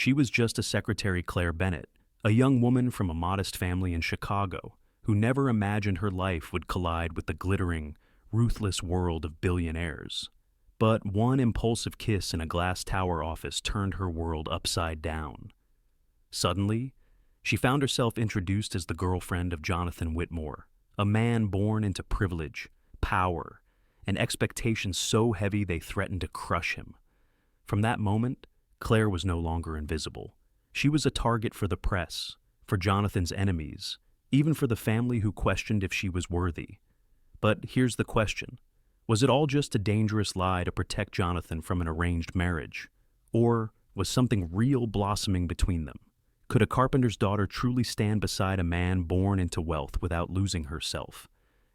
She was just a secretary Claire Bennett, a young woman from a modest family in Chicago who never imagined her life would collide with the glittering, ruthless world of billionaires. But one impulsive kiss in a glass tower office turned her world upside down. Suddenly, she found herself introduced as the girlfriend of Jonathan Whitmore, a man born into privilege, power, and expectations so heavy they threatened to crush him. From that moment, Claire was no longer invisible. She was a target for the press, for Jonathan's enemies, even for the family who questioned if she was worthy. But here's the question. Was it all just a dangerous lie to protect Jonathan from an arranged marriage? Or was something real blossoming between them? Could a carpenter's daughter truly stand beside a man born into wealth without losing herself?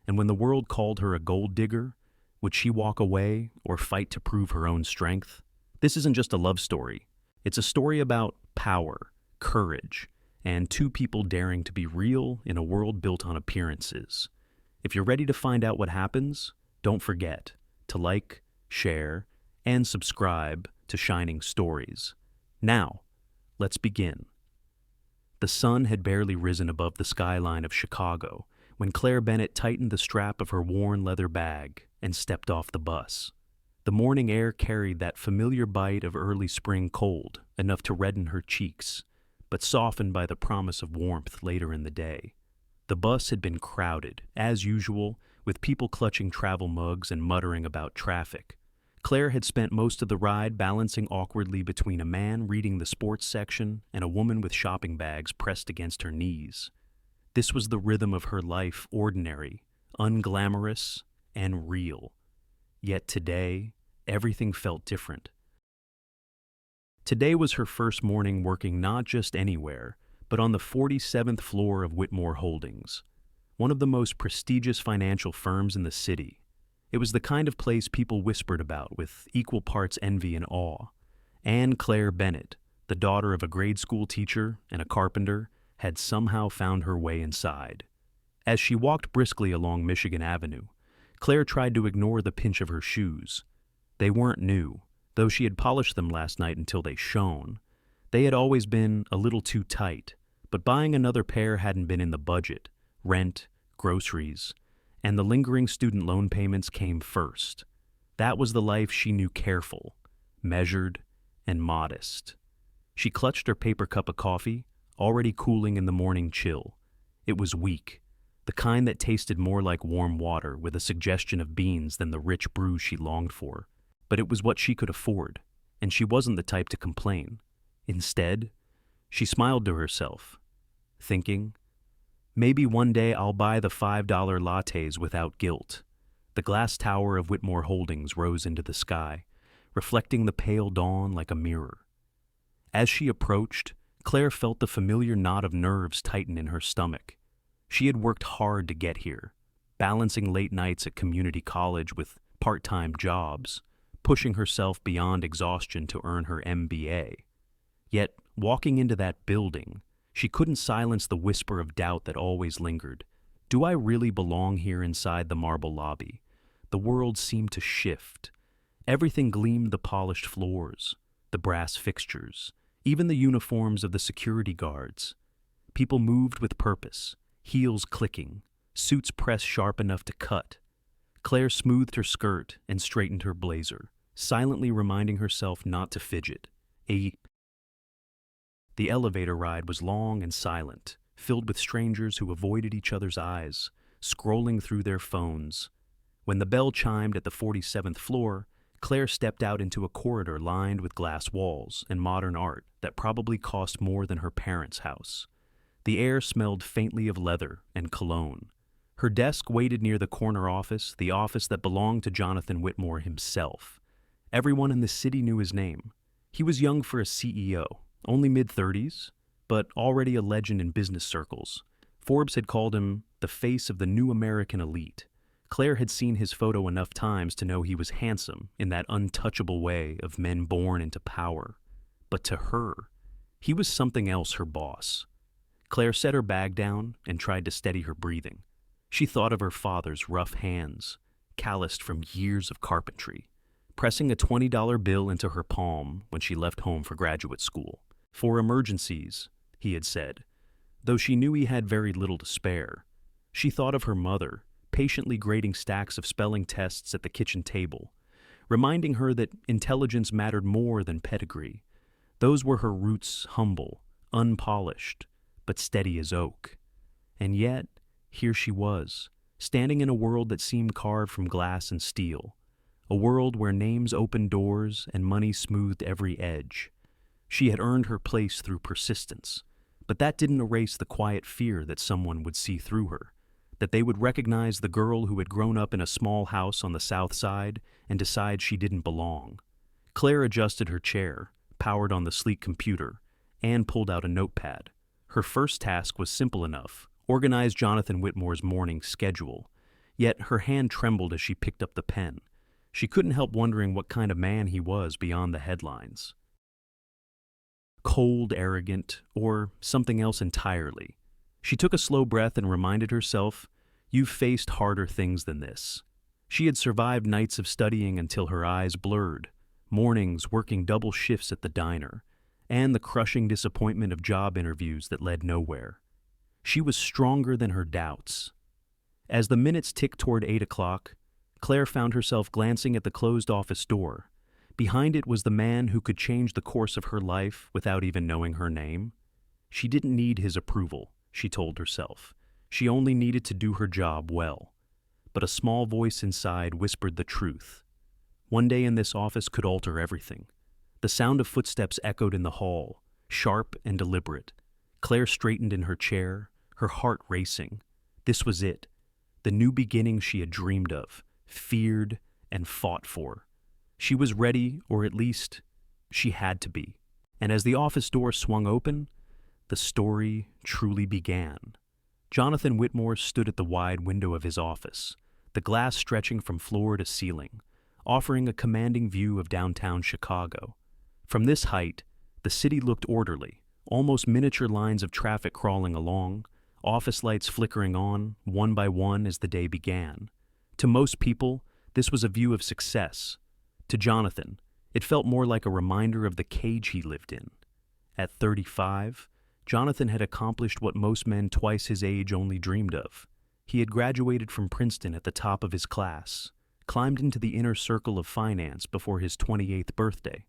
And when the world called her a gold digger, would she walk away or fight to prove her own strength? This isn't just a love story. It's a story about power, courage, and two people daring to be real in a world built on appearances. If you're ready to find out what happens, don't forget to like, share, and subscribe to Shining Stories. Now, let's begin. The sun had barely risen above the skyline of Chicago when Claire Bennett tightened the strap of her worn leather bag and stepped off the bus. The morning air carried that familiar bite of early spring cold, enough to redden her cheeks, but softened by the promise of warmth later in the day. The bus had been crowded, as usual, with people clutching travel mugs and muttering about traffic. Claire had spent most of the ride balancing awkwardly between a man reading the sports section and a woman with shopping bags pressed against her knees. This was the rhythm of her life, ordinary, unglamorous, and real. Yet today, everything felt different. Today was her first morning working not just anywhere, but on the 47th floor of Whitmore Holdings, one of the most prestigious financial firms in the city. It was the kind of place people whispered about with equal parts envy and awe. Anne Claire Bennett, the daughter of a grade school teacher and a carpenter, had somehow found her way inside. As she walked briskly along Michigan Avenue, Claire tried to ignore the pinch of her shoes. They weren't new, though she had polished them last night until they shone. They had always been a little too tight, but buying another pair hadn't been in the budget. Rent, groceries, and the lingering student loan payments came first. That was the life she knew: careful, measured, and modest. She clutched her paper cup of coffee, already cooling in the morning chill. It was weak, the kind that tasted more like warm water with a suggestion of beans than the rich brew she longed for. But it was what she could afford, and she wasn't the type to complain. Instead, she smiled to herself, thinking, maybe one day I'll buy the $5 lattes without guilt. The glass tower of Whitmore Holdings rose into the sky, reflecting the pale dawn like a mirror. As she approached, Claire felt the familiar knot of nerves tighten in her stomach. She had worked hard to get here, balancing late nights at community college with part-time jobs, pushing herself beyond exhaustion to earn her MBA. Yet, walking into that building, she couldn't silence the whisper of doubt that always lingered. Do I really belong here inside the marble lobby? The world seemed to shift. Everything gleamed: the polished floors, the brass fixtures, even the uniforms of the security guards. People moved with purpose, heels clicking, suits pressed sharp enough to cut. Claire smoothed her skirt and straightened her blazer, silently reminding herself not to fidget. The elevator ride was long and silent, filled with strangers who avoided each other's eyes, scrolling through their phones. When the bell chimed at the 47th floor, Claire stepped out into a corridor lined with glass walls and modern art that probably cost more than her parents' house. The air smelled faintly of leather and cologne. Her desk waited near the corner office, the office that belonged to Jonathan Whitmore himself. Everyone in the city knew his name. He was young for a CEO, only mid-30s, but already a legend in business circles. Forbes had called him the face of the new American elite. Claire had seen his photo enough times to know he was handsome in that untouchable way of men born into power. But to her, he was something else: her boss. Claire set her bag down and tried to steady her breathing. She thought of her father's rough hands, calloused from years of carpentry, pressing a $20 bill into her palm when she left home for graduate school. "For emergencies," he had said, though she knew he had very little to spare. She thought of her mother, patiently grading stacks of spelling tests at the kitchen table, reminding her that intelligence mattered more than pedigree. Those were her roots, humble, unpolished, but steady as oak. And yet, here she was, standing in a world that seemed carved from glass and steel, a world where names opened doors and money smoothed every edge. She had earned her place through persistence, but that didn't erase the quiet fear that someone would see through her, that they would recognize the girl who had grown up in a small house on the South Side and decide she didn't belong. Claire adjusted her chair, powered on the sleek computer, and pulled out a notepad. Her first task was simple enough: organize Jonathan Whitmore's morning schedule. Yet her hand trembled as she picked up the pen. She couldn't help wondering what kind of man he was beyond the headlines. Cold, arrogant, or something else entirely. She took a slow breath and reminded herself, "You've faced harder things than this." She had survived nights of studying until her eyes blurred, mornings working double shifts at the diner, and the crushing disappointment of job interviews that led nowhere. She was stronger than her doubts. As the minutes ticked toward 8 o'clock, Claire found herself glancing at the closed office door. Behind it was the man who could change the course of her life without even knowing her name. She didn't need his approval, she told herself. She only needed to do her job well. But a small voice inside whispered the truth. One day in this office could alter everything. The sound of footsteps echoed in the hall, sharp and deliberate. Claire straightened in her chair, her heart racing. This was it, the new beginning she had dreamed of, feared, and fought for. She was ready, or at least, she had to be. And as the office door swung open, the story truly began. Jonathan Whitmore stood at the wide window of his office, the glass stretching from floor to ceiling, offering a commanding view of downtown Chicago. From this height, the city looked orderly, almost miniature lines of traffic crawling along, office lights flickering on, one by one as the day began. To most people, this was a view of success. To Jonathan, it felt more like a reminder of the cage he lived in. At 35, Jonathan had accomplished what most men twice his age only dreamed of. He had graduated from Princeton at the top of his class, climbed into the inner circle of finance before his 28th birthday,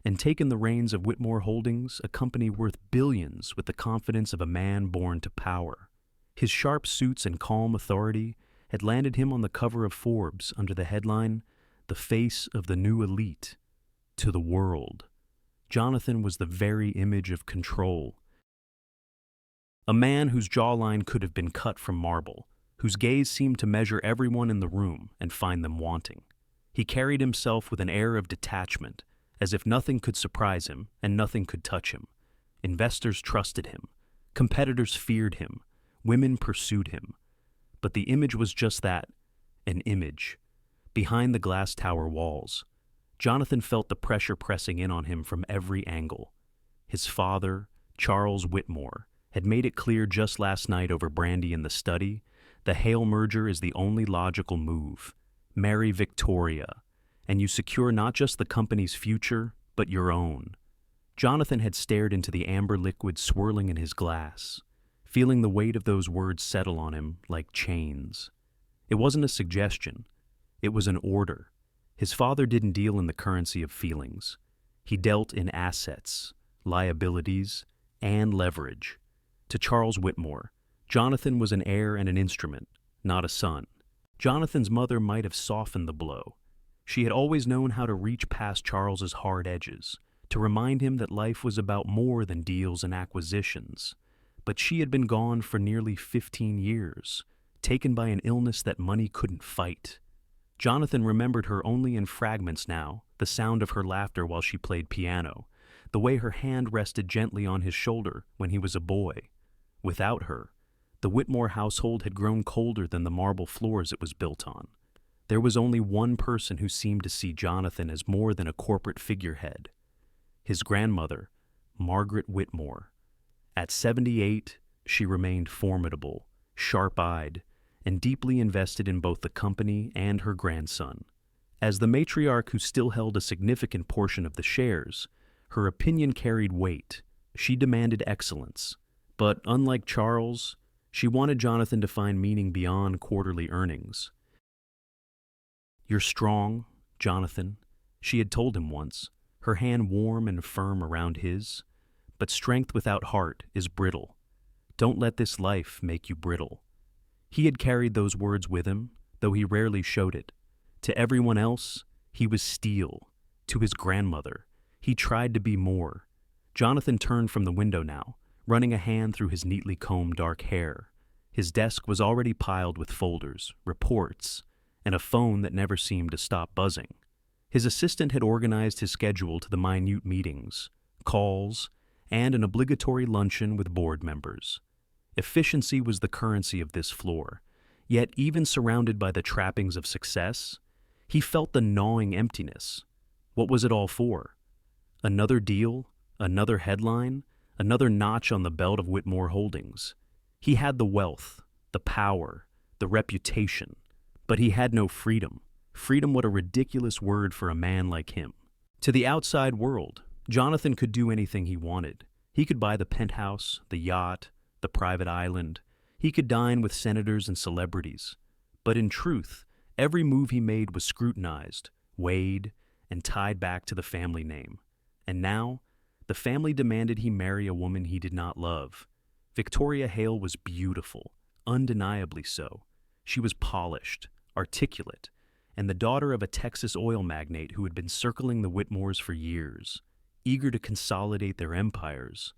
and taken the reins of Whitmore Holdings, a company worth billions, with the confidence of a man born to power. His sharp suits and calm authority had landed him on the cover of Forbes under the headline, "The Face of the New Elite." To the world, Jonathan was the very image of control. A man whose jawline could have been cut from marble, whose gaze seemed to measure everyone in the room and find them wanting. He carried himself with an air of detachment, as if nothing could surprise him and nothing could touch him. Investors trusted him. Competitors feared him. Women pursued him. But the image was just that, an image. Behind the glass tower walls, Jonathan felt the pressure pressing in on him from every angle. His father, Charles Whitmore, had made it clear just last night over brandy in the study, the Hale merger is the only logical move. Marry Victoria, and you secure not just the company's future, but your own. Jonathan had stared into the amber liquid swirling in his glass, feeling the weight of those words settle on him like chains. It wasn't a suggestion. It was an order. His father didn't deal in the currency of feelings. He dealt in assets, liabilities, and leverage. To Charles Whitmore, Jonathan was an heir and an instrument, not a son. Jonathan's mother might have softened the blow. She had always known how to reach past Charles's hard edges, to remind him that life was about more than deals and acquisitions. But she had been gone for nearly 15 years, taken by an illness that money couldn't fight. Jonathan remembered her only in fragments now, the sound of her laughter while she played piano, the way her hand rested gently on his shoulder when he was a boy. Without her, the Whitmore household had grown colder than the marble floors it was built on. There was only one person who seemed to see Jonathan as more than a corporate figurehead: his grandmother, Margaret Whitmore. At 78, she remained formidable, sharp-eyed, and deeply invested in both the company and her grandson. As the matriarch who still held a significant portion of the shares, her opinion carried weight. She demanded excellence, but unlike Charles, she wanted Jonathan to find meaning beyond quarterly earnings. "You're strong, Jonathan," she had told him once, her hand warm and firm around his. "But strength without heart is brittle. Don't let this life make you brittle." He had carried those words with him, though he rarely showed it. To everyone else, he was steel. To his grandmother, he tried to be more. Jonathan turned from the window now, running a hand through his neatly combed dark hair. His desk was already piled with folders, reports, and a phone that never seemed to stop buzzing. His assistant had organized his schedule to the minute meetings, calls, and an obligatory luncheon with board members. Efficiency was the currency of this floor, yet even surrounded by the trappings of success, he felt the gnawing emptiness. What was it all for? Another deal? Another headline? Another notch on the belt of Whitmore Holdings? He had the wealth, the power, the reputation, but he had no freedom. Freedom, what a ridiculous word for a man like him. To the outside world, Jonathan could do anything he wanted. He could buy the penthouse, the yacht, the private island. He could dine with senators and celebrities. But in truth, every move he made was scrutinized, weighed, and tied back to the family name. And now, the family demanded he marry a woman he did not love. Victoria Hale was beautiful, undeniably so. She was polished, articulate, and the daughter of a Texas oil magnate who had been circling the Whitmores for years, eager to consolidate their empires.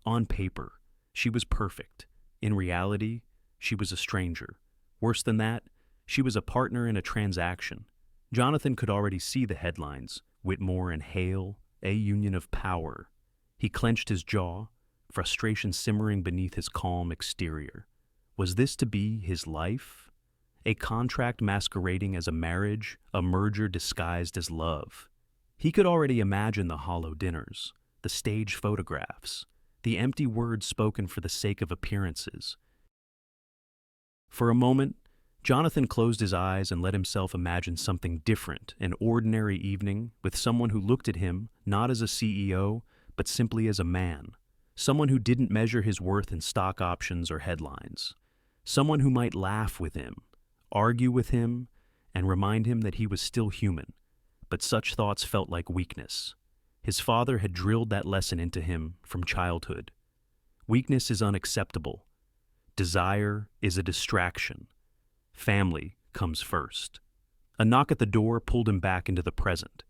On paper, she was perfect. In reality, she was a stranger. Worse than that, she was a partner in a transaction. Jonathan could already see the headlines: Whitmore and Hale, a union of power. He clenched his jaw, frustration simmering beneath his calm exterior. Was this to be his life? A contract masquerading as a marriage, a merger disguised as love. He could already imagine the hollow dinners, the staged photographs, the empty words spoken for the sake of appearances. For a moment, Jonathan closed his eyes and let himself imagine something different, an ordinary evening with someone who looked at him not as a CEO, but simply as a man, someone who didn't measure his worth in stock options or headlines, someone who might laugh with him, argue with him, and remind him that he was still human. But such thoughts felt like weakness. His father had drilled that lesson into him from childhood. Weakness is unacceptable. Desire is a distraction. Family comes first. A knock at the door pulled him back into the present.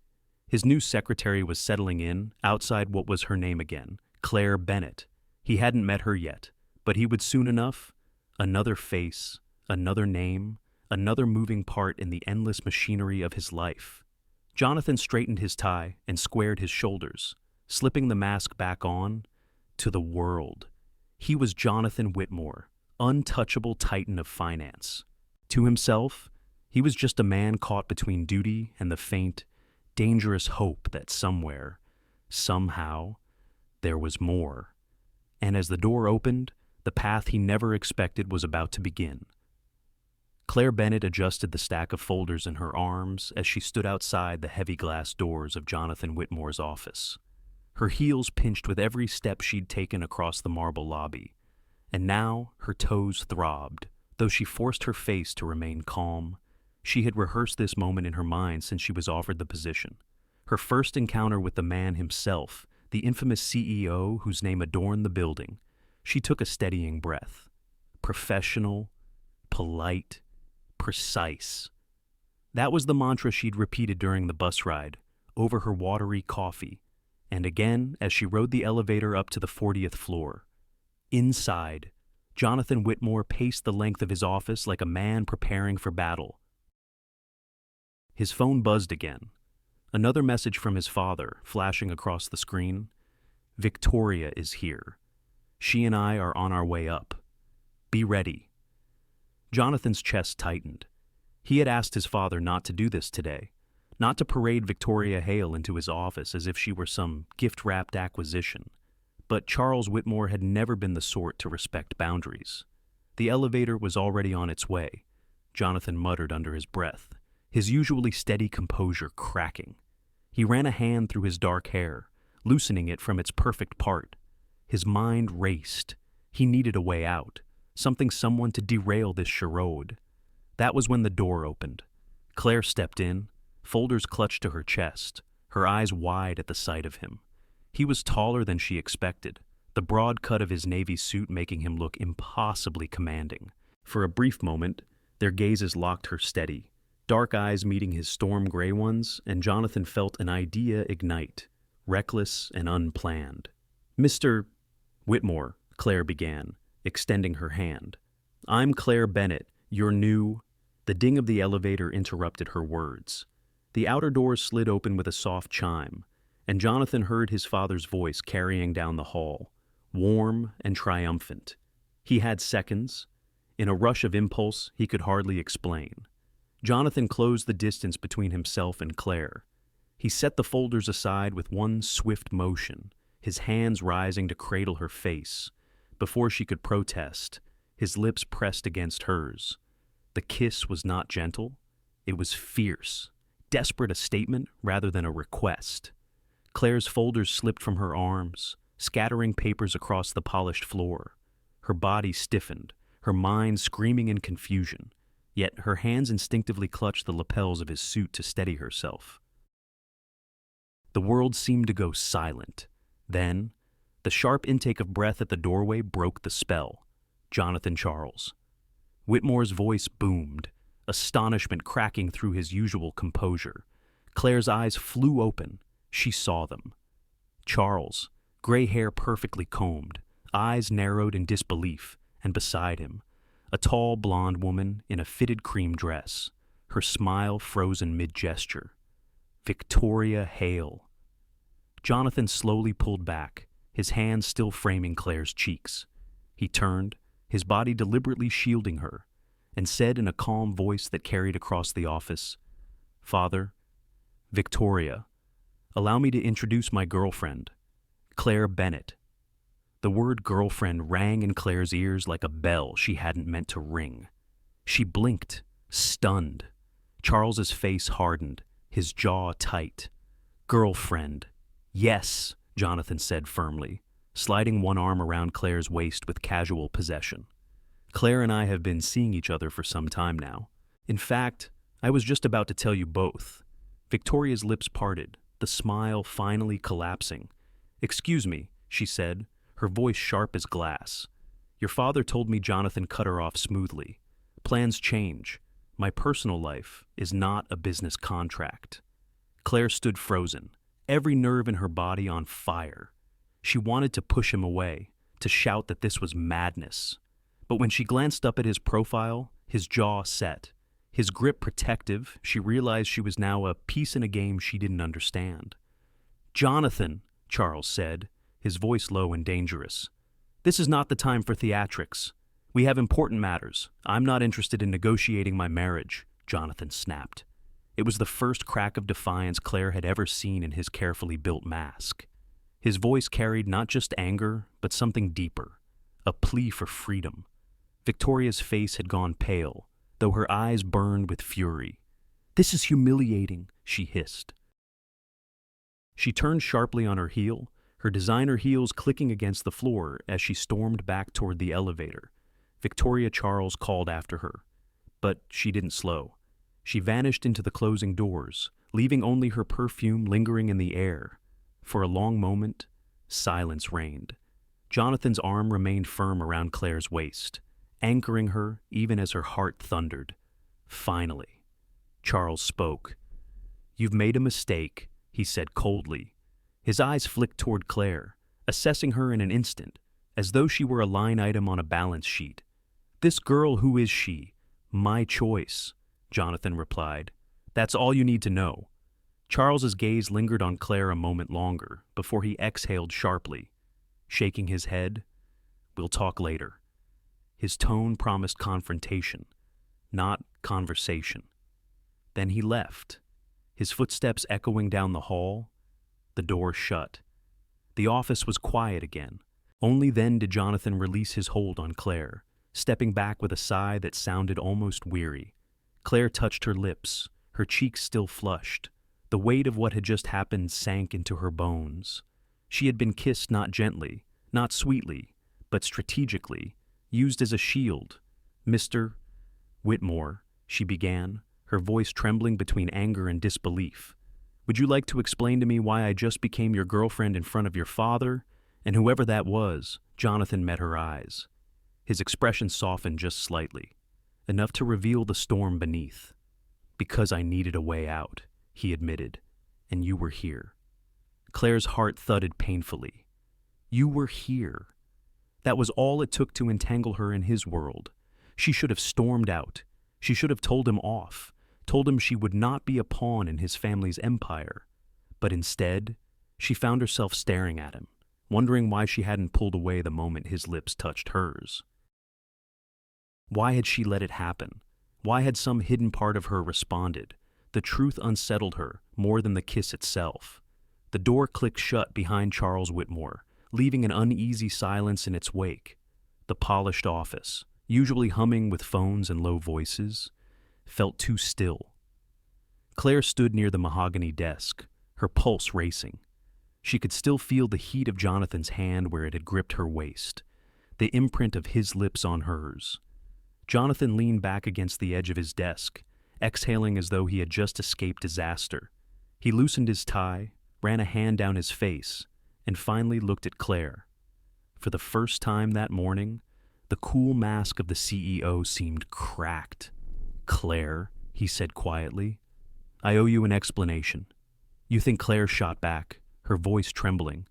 His new secretary was settling in, outside what was her name again, Claire Bennett. He hadn't met her yet, but he would soon enough. Another face, another name, another moving part in the endless machinery of his life. Jonathan straightened his tie and squared his shoulders, slipping the mask back on. To the world, he was Jonathan Whitmore, untouchable titan of finance. To himself, he was just a man caught between duty and the faint, dangerous hope that somewhere, somehow, there was more. And as the door opened, the path he never expected was about to begin. Claire Bennett adjusted the stack of folders in her arms as she stood outside the heavy glass doors of Jonathan Whitmore's office. Her heels pinched with every step she'd taken across the marble lobby, and now her toes throbbed. Though she forced her face to remain calm, she had rehearsed this moment in her mind since she was offered the position. Her first encounter with the man himself, the infamous CEO whose name adorned the building. She took a steadying breath. Professional, polite, precise. That was the mantra she'd repeated during the bus ride, over her watery coffee, and again as she rode the elevator up to the 40th floor. Inside, Jonathan Whitmore paced the length of his office like a man preparing for battle. His phone buzzed again. Another message from his father, flashing across the screen. "Victoria is here. She and I are on our way up. Be ready." Jonathan's chest tightened. He had asked his father not to do this today, not to parade Victoria Hale into his office as if she were some gift-wrapped acquisition. But Charles Whitmore had never been the sort to respect boundaries. The elevator was already on its way. Jonathan muttered under his breath, his usually steady composure cracking. He ran a hand through his dark hair, loosening it from its perfect part. His mind raced. He needed a way out, someone to derail this charade. That was when the door opened. Claire stepped in, folders clutched to her chest, her eyes wide at the sight of him. He was taller than she expected, the broad cut of his navy suit making him look impossibly commanding. For a brief moment, their gazes locked her steady, dark eyes meeting his storm gray ones, and Jonathan felt an idea ignite, reckless and unplanned. "Mr. Whitmore," Claire began, extending her hand. "I'm Claire Bennett, your new—" The ding of the elevator interrupted her words. The outer doors slid open with a soft chime, and Jonathan heard his father's voice carrying down the hall, warm and triumphant. He had seconds. In a rush of impulse, he could hardly explain. Jonathan closed the distance between himself and Claire. He set the folders aside with one swift motion, his hands rising to cradle her face. Before she could protest, his lips pressed against hers. The kiss was not gentle. It was fierce, desperate, a statement rather than a request. Claire's folders slipped from her arms, scattering papers across the polished floor. Her body stiffened, her mind screaming in confusion, yet her hands instinctively clutched the lapels of his suit to steady herself. The world seemed to go silent. Then, the sharp intake of breath at the doorway broke the spell. Jonathan Charles. Whitmore's voice boomed, astonishment cracking through his usual composure. Claire's eyes flew open. She saw them. Charles, gray hair perfectly combed, eyes narrowed in disbelief, and beside him, a tall blonde woman in a fitted cream dress, her smile frozen mid-gesture. Victoria Hale. Jonathan slowly pulled back, his hands still framing Claire's cheeks. He turned, his body deliberately shielding her, and said in a calm voice that carried across the office, "Father, Victoria, allow me to introduce my girlfriend, Claire Bennett." The word girlfriend rang in Claire's ears like a bell she hadn't meant to ring. She blinked, stunned. Charles's face hardened, his jaw tight. "Girlfriend. Yes," Jonathan said firmly, sliding one arm around Claire's waist with casual possession. "Claire and I have been seeing each other for some time now. In fact, I was just about to tell you both." Victoria's lips parted, the smile finally collapsing. "Excuse me," she said, her voice sharp as glass. "Your father told me Jonathan cut her off smoothly. Plans change. My personal life is not a business contract." Claire stood frozen, every nerve in her body on fire. She wanted to push him away, to shout that this was madness. But when she glanced up at his profile, his jaw set. His grip protective, she realized she was now a piece in a game she didn't understand. "Jonathan," Charles said, his voice low and dangerous. "This is not the time for theatrics. We have important matters. I'm not interested in negotiating my marriage," Jonathan snapped. It was the first crack of defiance Claire had ever seen in his carefully built mask. His voice carried not just anger, but something deeper, a plea for freedom. Victoria's face had gone pale, though her eyes burned with fury. "This is humiliating," she hissed. She turned sharply on her heel, her designer heels clicking against the floor as she stormed back toward the elevator. Victoria Charles called after her, but she didn't slow. She vanished into the closing doors, leaving only her perfume lingering in the air. For a long moment, silence reigned. Jonathan's arm remained firm around Claire's waist, anchoring her even as her heart thundered. Finally, Charles spoke. "You've made a mistake," he said coldly. His eyes flicked toward Claire, assessing her in an instant, as though she were a line item on a balance sheet. "This girl, who is she?" "My choice," Jonathan replied. "That's all you need to know." Charles's gaze lingered on Claire a moment longer before he exhaled sharply, shaking his head. "We'll talk later." His tone promised confrontation, not conversation. Then he left, his footsteps echoing down the hall, the door shut. The office was quiet again. Only then did Jonathan release his hold on Claire, stepping back with a sigh that sounded almost weary. Claire touched her lips, her cheeks still flushed. The weight of what had just happened sank into her bones. She had been kissed not gently, not sweetly, but strategically, used as a shield. "Mr. Whitmore," she began, her voice trembling between anger and disbelief. "Would you like to explain to me why I just became your girlfriend in front of your father?" And whoever that was, Jonathan met her eyes. His expression softened just slightly, enough to reveal the storm beneath. "Because I needed a way out," he admitted, "and you were here." Claire's heart thudded painfully. You were here. That was all it took to entangle her in his world. She should have stormed out. She should have told him off, told him she would not be a pawn in his family's empire. But instead, she found herself staring at him, wondering why she hadn't pulled away the moment his lips touched hers. Why had she let it happen? Why had some hidden part of her responded? The truth unsettled her more than the kiss itself. The door clicked shut behind Charles Whitmore, leaving an uneasy silence in its wake. The polished office, usually humming with phones and low voices, felt too still. Claire stood near the mahogany desk, her pulse racing. She could still feel the heat of Jonathan's hand where it had gripped her waist, the imprint of his lips on hers. Jonathan leaned back against the edge of his desk, exhaling as though he had just escaped disaster. He loosened his tie, ran a hand down his face, and finally looked at Claire. For the first time that morning, the cool mask of the CEO seemed cracked. "Claire," he said quietly, "I owe you an explanation." "You think?" Claire shot back, her voice trembling.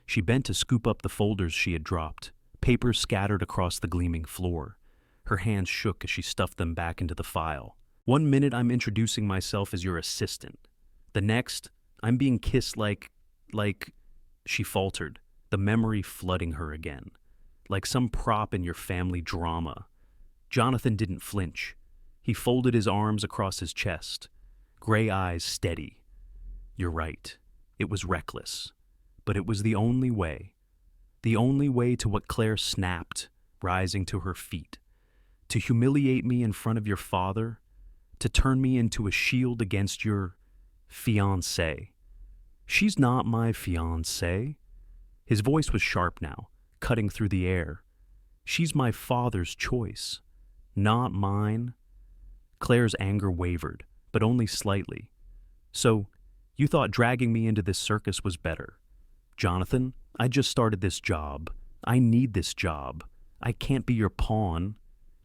She bent to scoop up the folders she had dropped, papers scattered across the gleaming floor. Her hands shook as she stuffed them back into the file. "One minute I'm introducing myself as your assistant. The next, I'm being kissed like, she faltered, the memory flooding her again. "Like some prop in your family drama." Jonathan didn't flinch. He folded his arms across his chest, gray eyes steady. "You're right. It was reckless. But it was the only way. The only way to what." Claire snapped, rising to her feet. "To humiliate me in front of your father? To turn me into a shield against your fiancée?" "She's not my fiancée." His voice was sharp now, cutting through the air. "She's my father's choice, not mine." Claire's anger wavered, but only slightly. "So, you thought dragging me into this circus was better?" "Jonathan, I just started this job. I need this job. I can't be your pawn."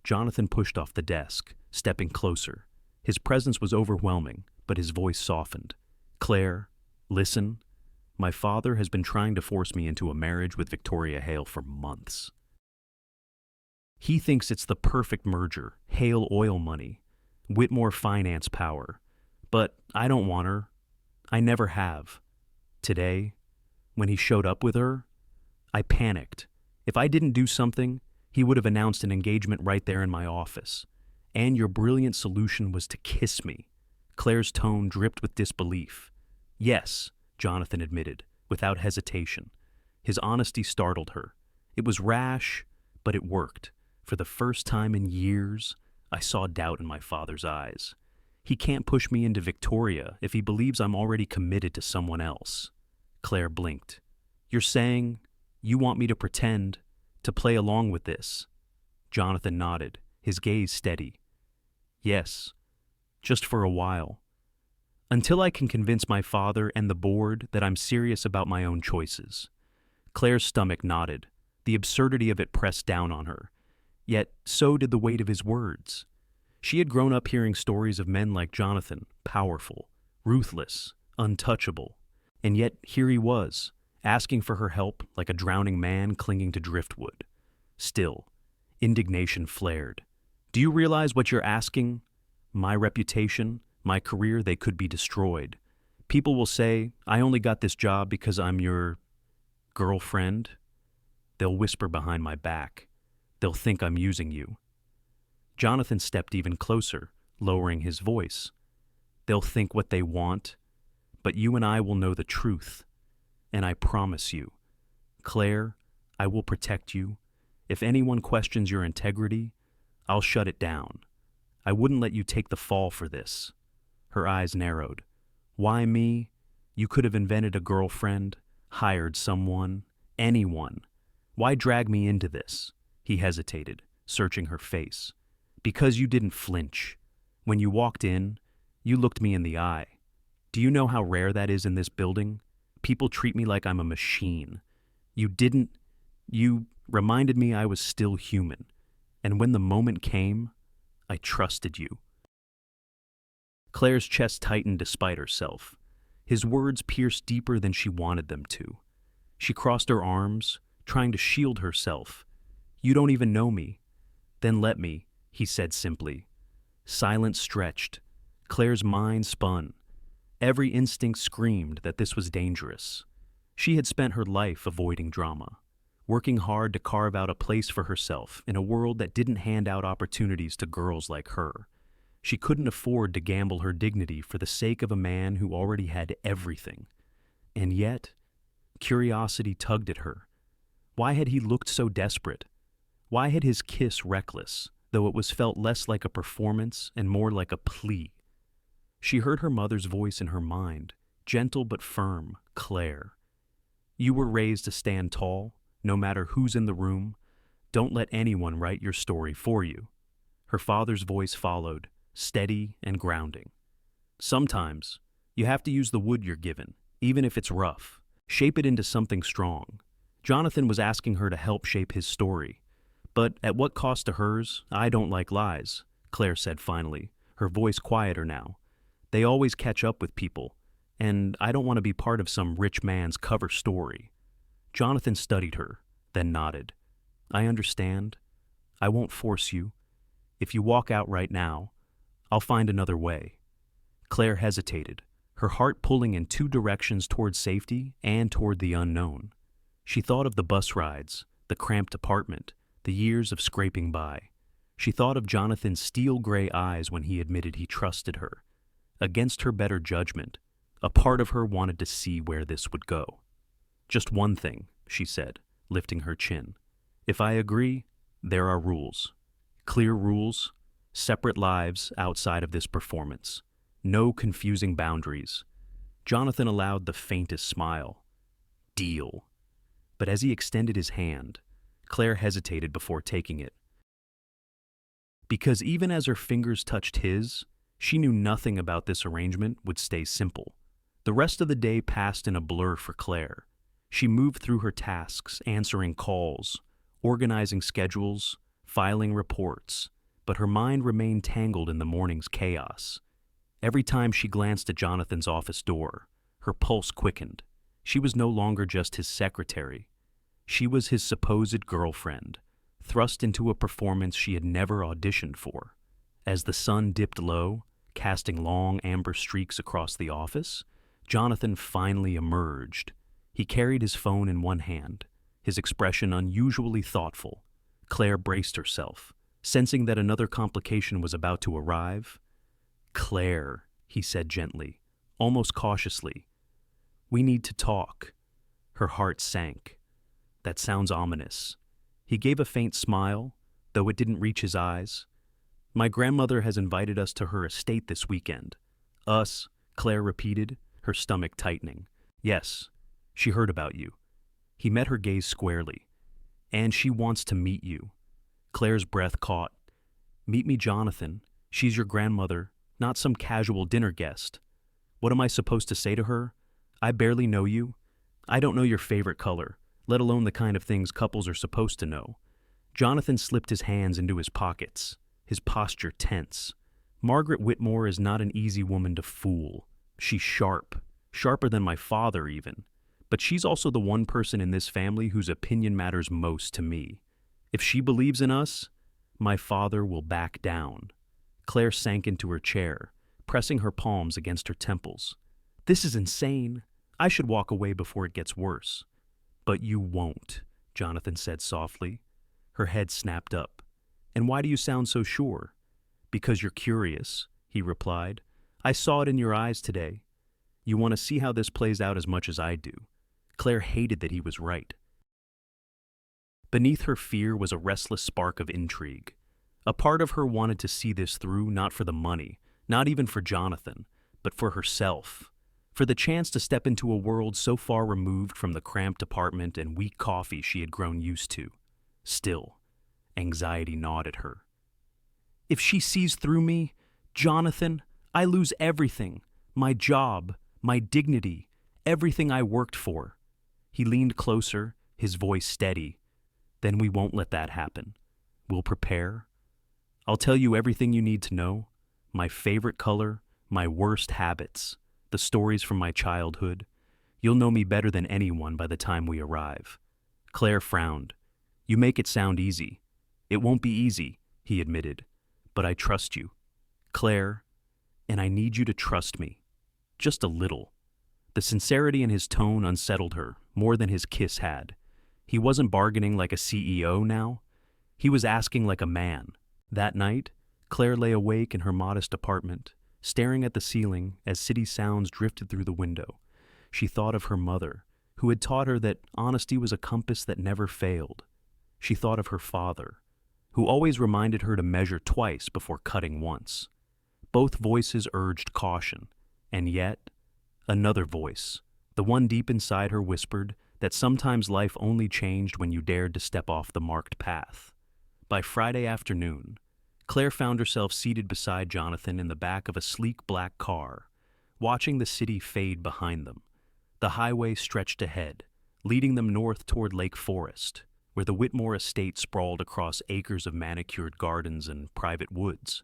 Jonathan pushed off the desk, stepping closer. His presence was overwhelming, but his voice softened. "Claire, listen. My father has been trying to force me into a marriage with Victoria Hale for months. He thinks it's the perfect merger, Hale oil money, Whitmore finance power. But I don't want her. I never have. Today, when he showed up with her, I panicked. If I didn't do something, he would have announced an engagement right there in my office. And your brilliant solution was to kiss me." Claire's tone dripped with disbelief. "Yes," Jonathan admitted, without hesitation. His honesty startled her. "It was rash, but it worked. For the first time in years, I saw doubt in my father's eyes. He can't push me into Victoria if he believes I'm already committed to someone else." Claire blinked. "You're saying you want me to pretend, to play along with this?" Jonathan nodded, his gaze steady. "Yes, just for a while. Until I can convince my father and the board that I'm serious about my own choices." Claire's stomach knotted, the absurdity of it pressed down on her. Yet so did the weight of his words. She had grown up hearing stories of men like Jonathan, powerful, ruthless, untouchable. And yet here he was, asking for her help like a drowning man clinging to driftwood. Still, indignation flared. "Do you realize what you're asking? My reputation, my career, they could be destroyed. People will say, I only got this job because I'm your girlfriend. They'll whisper behind my back. They'll think I'm using you." Jonathan stepped even closer, lowering his voice. "They'll think what they want, but you and I will know the truth. And I promise you, Claire, I will protect you. If anyone questions your integrity, I'll shut it down. I wouldn't let you take the fall for this." Her eyes narrowed. "Why me? You could have invented a girlfriend, hired someone, anyone. Why drag me into this? He hesitated, searching her face. Because you didn't flinch. When you walked in, you looked me in the eye. Do you know how rare that is in this building? People treat me like I'm a machine. You reminded me I was still human. And when the moment came, I trusted you. Claire's chest tightened despite herself. His words pierced deeper than she wanted them to. She crossed her arms, trying to shield herself. You don't even know me. Then let me, he said simply. Silence stretched. Claire's mind spun. Every instinct screamed that this was dangerous. She had spent her life avoiding drama, working hard to carve out a place for herself in a world that didn't hand out opportunities to girls like her. She couldn't afford to gamble her dignity for the sake of a man who already had everything. And yet, curiosity tugged at her. Why had he looked so desperate? Why had his kiss reckless, though it was felt less like a performance and more like a plea? She heard her mother's voice in her mind, gentle but firm, Claire. You were raised to stand tall, no matter who's in the room. Don't let anyone write your story for you. Her father's voice followed, steady and grounding. Sometimes, you have to use the wood you're given, even if it's rough. Shape it into something strong. Jonathan was asking her to help shape his story. But at what cost to hers? I don't like lies, Claire said finally, her voice quieter now. They always catch up with people, and I don't want to be part of some rich man's cover story. Jonathan studied her, then nodded. I understand. I won't force you. If you walk out right now, I'll find another way. Claire hesitated, her heart pulling in two directions toward safety and toward the unknown. She thought of the bus rides, the cramped apartment, the years of scraping by. She thought of Jonathan's steel-gray eyes when he admitted he trusted her. Against her better judgment, a part of her wanted to see where this would go. Just one thing, she said, lifting her chin. If I agree, there are rules. Clear rules, separate lives outside of this performance. No confusing boundaries. Jonathan allowed the faintest smile. Deal. But as he extended his hand, Claire hesitated before taking it. Because even as her fingers touched his, she knew nothing about this arrangement would stay simple. The rest of the day passed in a blur for Claire. She moved through her tasks, answering calls, organizing schedules, filing reports, but her mind remained tangled in the morning's chaos. Every time she glanced at Jonathan's office door, her pulse quickened. She was no longer just his secretary. She was his supposed girlfriend, thrust into a performance she had never auditioned for. As the sun dipped low, casting long amber streaks across the office, Jonathan finally emerged. He carried his phone in one hand, his expression unusually thoughtful. Claire braced herself, sensing that another complication was about to arrive. Claire, he said gently, almost cautiously, we need to talk. Her heart sank. That sounds ominous. He gave a faint smile, though it didn't reach his eyes. My grandmother has invited us to her estate this weekend. Us, Claire repeated, her stomach tightening. Yes, she heard about you. He met her gaze squarely. And she wants to meet you. Claire's breath caught. Meet me, Jonathan. She's your grandmother, not some casual dinner guest. What am I supposed to say to her? I barely know you. I don't know your favorite color, let alone the kind of things couples are supposed to know. Jonathan slipped his hands into his pockets, his posture tense. Margaret Whitmore is not an easy woman to fool. She's sharp, sharper than my father even. But she's also the one person in this family whose opinion matters most to me. If she believes in us, my father will back down. Claire sank into her chair, pressing her palms against her temples. This is insane. I should walk away before it gets worse. But you won't, Jonathan said softly. Her head snapped up. And why do you sound so sure? Because you're curious, he replied. I saw it in your eyes today. You want to see how this plays out as much as I do. Claire hated that he was right. Beneath her fear was a restless spark of intrigue. A part of her wanted to see this through not for the money, not even for Jonathan, but for herself. for the chance to step into a world so far removed from the cramped apartment and weak coffee she had grown used to. Still, anxiety gnawed at her. If she sees through me, Jonathan, I lose everything. My job, my dignity, everything I worked for. He leaned closer, his voice steady. Then we won't let that happen. We'll prepare. I'll tell you everything you need to know. My favorite color, my worst habits, the stories from my childhood. You'll know me better than anyone by the time we arrive. Claire frowned. You make it sound easy. It won't be easy, he admitted. But I trust you. Claire, and I need you to trust me. Just a little. The sincerity in his tone unsettled her, more than his kiss had. He wasn't bargaining like a CEO now. He was asking like a man. That night, Claire lay awake in her modest apartment, staring at the ceiling as city sounds drifted through the window. She thought of her mother, who had taught her that honesty was a compass that never failed. She thought of her father, who always reminded her to measure twice before cutting once. Both voices urged caution, and yet, another voice, the one deep inside her, whispered that sometimes life only changed when you dared to step off the marked path. By Friday afternoon, Claire found herself seated beside Jonathan in the back of a sleek black car, watching the city fade behind them. The highway stretched ahead, leading them north toward Lake Forest, where the Whitmore estate sprawled across acres of manicured gardens and private woods.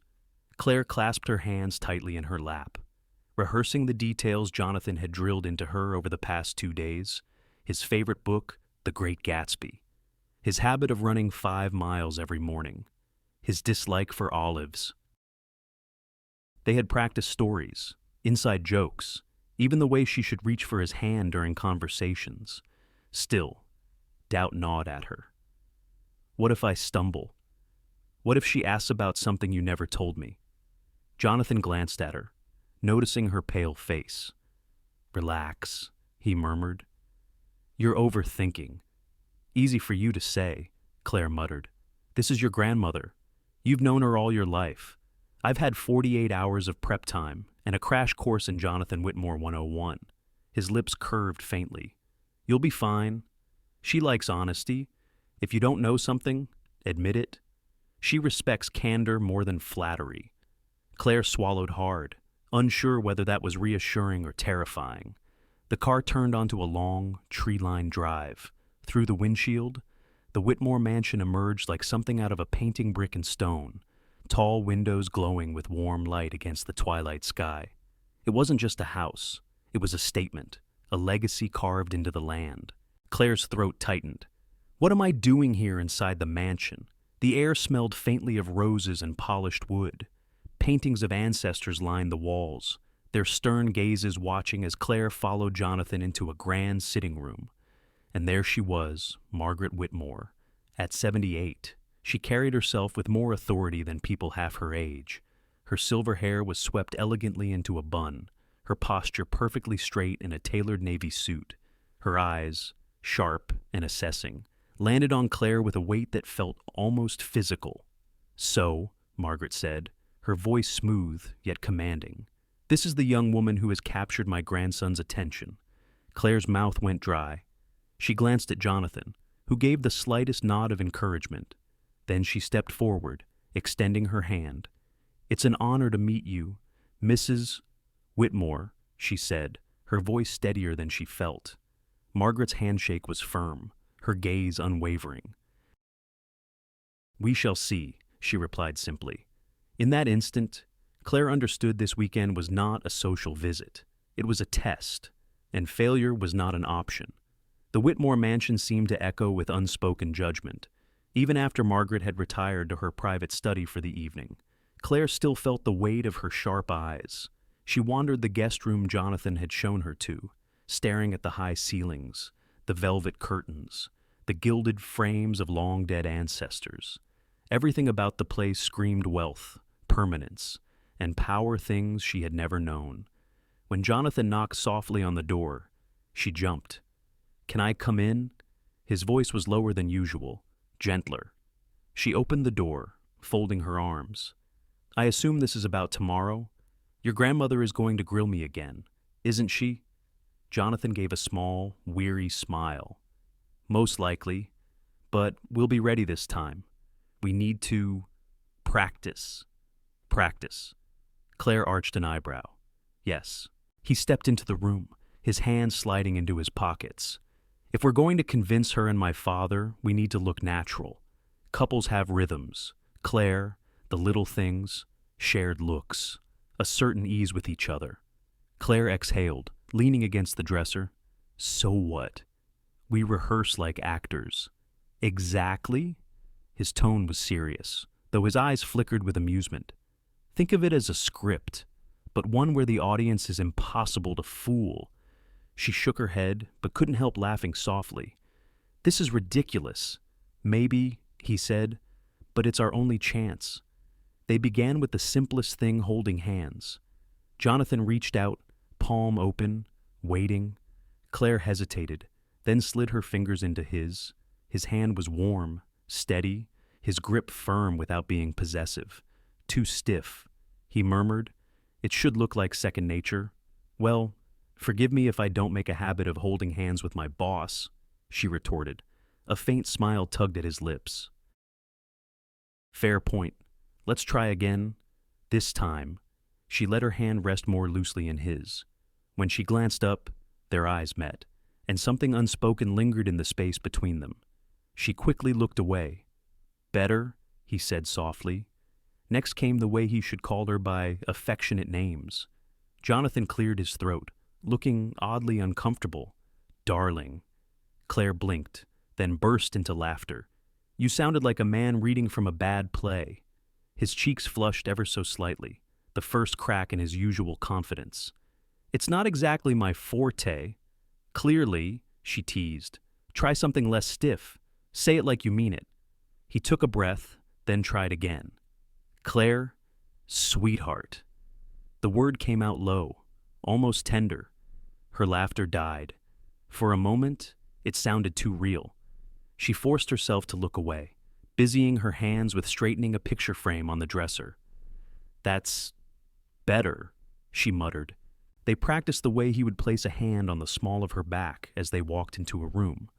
Claire clasped her hands tightly in her lap, rehearsing the details Jonathan had drilled into her over the past 2 days, his favorite book, The Great Gatsby, his habit of running 5 miles every morning, his dislike for olives. They had practiced stories, inside jokes, even the way she should reach for his hand during conversations. Still, doubt gnawed at her. What if I stumble? What if she asks about something you never told me? Jonathan glanced at her, noticing her pale face. Relax, he murmured. You're overthinking. Easy for you to say, Claire muttered. This is your grandmother. You've known her all your life. I've had 48 hours of prep time and a crash course in Jonathan Whitmore 101. His lips curved faintly. You'll be fine. She likes honesty. If you don't know something, admit it. She respects candor more than flattery. Claire swallowed hard, unsure whether that was reassuring or terrifying. The car turned onto a long, tree-lined drive. Through the windshield, the Whitmore mansion emerged like something out of a painting, brick and stone, tall windows glowing with warm light against the twilight sky. It wasn't just a house. It was a statement, a legacy carved into the land. Claire's throat tightened. What am I doing here inside the mansion? The air smelled faintly of roses and polished wood. Paintings of ancestors lined the walls, their stern gazes watching as Claire followed Jonathan into a grand sitting room. And there she was, Margaret Whitmore. At 78, she carried herself with more authority than people half her age. Her silver hair was swept elegantly into a bun, her posture perfectly straight in a tailored navy suit. Her eyes, sharp and assessing, landed on Claire with a weight that felt almost physical. So, Margaret said, her voice smooth yet commanding, this is the young woman who has captured my grandson's attention. Claire's mouth went dry. She glanced at Jonathan, who gave the slightest nod of encouragement. Then she stepped forward, extending her hand. It's an honor to meet you, Mrs. Whitmore, she said, her voice steadier than she felt. Margaret's handshake was firm, her gaze unwavering. We shall see, she replied simply. In that instant, Claire understood this weekend was not a social visit. It was a test, and failure was not an option. The Whitmore mansion seemed to echo with unspoken judgment. Even after Margaret had retired to her private study for the evening, Claire still felt the weight of her sharp eyes. She wandered the guest room Jonathan had shown her to, staring at the high ceilings, the velvet curtains, the gilded frames of long-dead ancestors. Everything about the place screamed wealth, permanence, and power, things she had never known. When Jonathan knocked softly on the door, she jumped. Can I come in? His voice was lower than usual, gentler. She opened the door, folding her arms. I assume this is about tomorrow? Your grandmother is going to grill me again. Isn't she? Jonathan gave a small, weary smile. Most likely, but we'll be ready this time. We need to practice. Practice. Claire arched an eyebrow. Yes. He stepped into the room, his hands sliding into his pockets. If we're going to convince her and my father, we need to look natural. Couples have rhythms. Claire, the little things, shared looks, a certain ease with each other. Claire exhaled, leaning against the dresser. So what? We rehearse like actors. Exactly? His tone was serious, though his eyes flickered with amusement. Think of it as a script, but one where the audience is impossible to fool. She shook her head, but couldn't help laughing softly. This is ridiculous. Maybe, he said, but it's our only chance. They began with the simplest thing, holding hands. Jonathan reached out, palm open, waiting. Claire hesitated, then slid her fingers into his. His hand was warm, steady, his grip firm without being possessive. Too stiff. He murmured, "It should look like second nature." "Well, forgive me if I don't make a habit of holding hands with my boss," she retorted. A faint smile tugged at his lips. "Fair point. Let's try again. This time." She let her hand rest more loosely in his. When she glanced up, their eyes met, and something unspoken lingered in the space between them. She quickly looked away. "Better," he said softly. Next came the way he should call her by affectionate names. Jonathan cleared his throat, looking oddly uncomfortable. "Darling." Claire blinked, then burst into laughter. "You sounded like a man reading from a bad play." His cheeks flushed ever so slightly, the first crack in his usual confidence. "It's not exactly my forte." "Clearly," she teased. "Try something less stiff. Say it like you mean it." He took a breath, then tried again. "Claire, sweetheart." The word came out low, almost tender. Her laughter died. For a moment, it sounded too real. She forced herself to look away, busying her hands with straightening a picture frame on the dresser. "That's better," she muttered. They practiced the way he would place a hand on the small of her back as they walked into a room,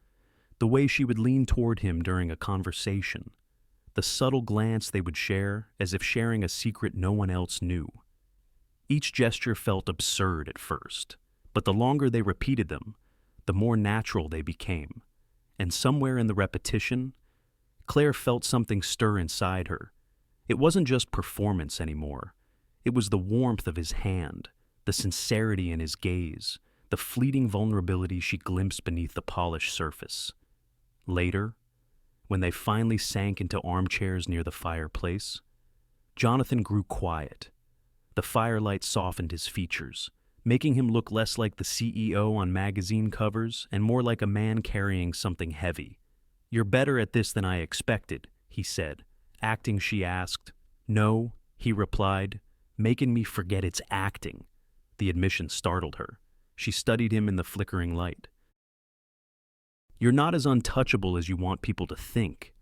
the way she would lean toward him during a conversation, the subtle glance they would share as if sharing a secret no one else knew. Each gesture felt absurd at first, but the longer they repeated them, the more natural they became. And somewhere in the repetition, Claire felt something stir inside her. It wasn't just performance anymore. It was the warmth of his hand, the sincerity in his gaze, the fleeting vulnerability she glimpsed beneath the polished surface. Later, when they finally sank into armchairs near the fireplace, Jonathan grew quiet. The firelight softened his features, making him look less like the CEO on magazine covers and more like a man carrying something heavy. "You're better at this than I expected," he said, acting she asked. "No," he replied, "making me forget it's acting." The admission startled her. She studied him in the flickering light. "You're not as untouchable as you want people to think,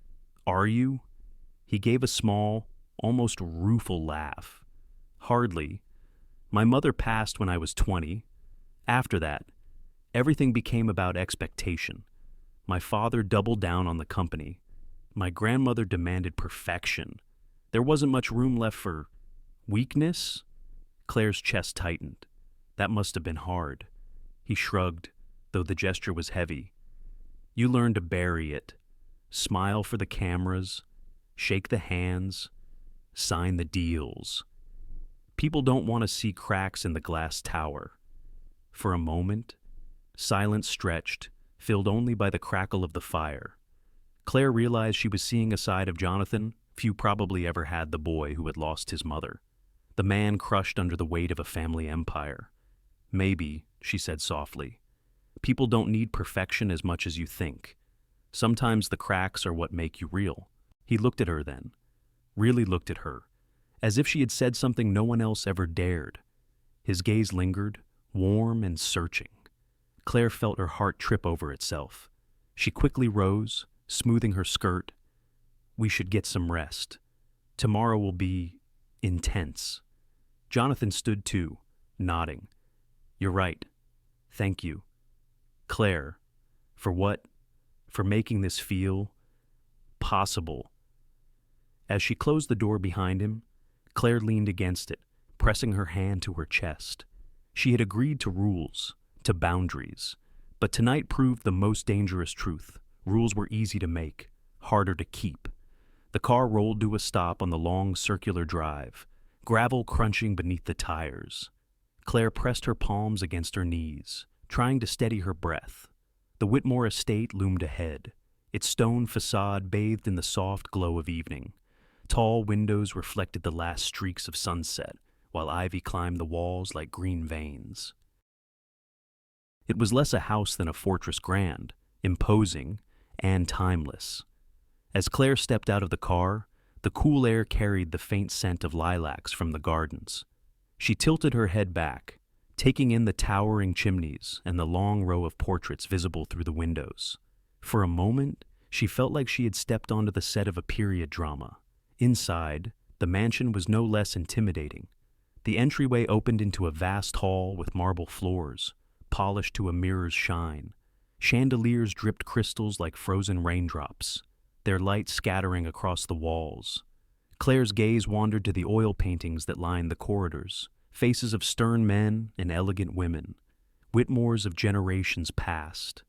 are you?" He gave a small, almost rueful laugh. "Hardly. My mother passed when I was 20. After that, everything became about expectation. My father doubled down on the company. My grandmother demanded perfection. There wasn't much room left for weakness." Claire's chest tightened. That must have been hard. He shrugged, though the gesture was heavy. "You learn to bury it. Smile for the cameras, shake the hands, sign the deals. People don't want to see cracks in the glass tower." For a moment, silence stretched, filled only by the crackle of the fire. Claire realized she was seeing a side of Jonathan few probably ever had, the boy who had lost his mother, the man crushed under the weight of a family empire. "Maybe," she said softly, "people don't need perfection as much as you think. Sometimes the cracks are what make you real." He looked at her then, really looked at her, as if she had said something no one else ever dared. His gaze lingered, warm and searching. Claire felt her heart trip over itself. She quickly rose, smoothing her skirt. "We should get some rest. Tomorrow will be intense." Jonathan stood too, nodding. You're right. Thank you. Claire, for what? For making this feel possible. As she closed the door behind him, Claire leaned against it, pressing her hand to her chest. She had agreed to rules, to boundaries, but tonight proved the most dangerous truth. Rules were easy to make, harder to keep. The car rolled to a stop on the long circular drive, gravel crunching beneath the tires. Claire pressed her palms against her knees, trying to steady her breath. The Whitmore estate loomed ahead, its stone facade bathed in the soft glow of evening. Tall windows reflected the last streaks of sunset, while ivy climbed the walls like green veins. It was less a house than a fortress grand, imposing and timeless. As Claire stepped out of the car, the cool air carried the faint scent of lilacs from the gardens. She tilted her head back, taking in the towering chimneys and the long row of portraits visible through the windows. For a moment, she felt like she had stepped onto the set of a period drama. Inside, the mansion was no less intimidating. The entryway opened into a vast hall with marble floors, polished to a mirror's shine. Chandeliers dripped crystals like frozen raindrops, their light scattering across the walls. Claire's gaze wandered to the oil paintings that lined the corridors, faces of stern men and elegant women, Whitmores of generations past.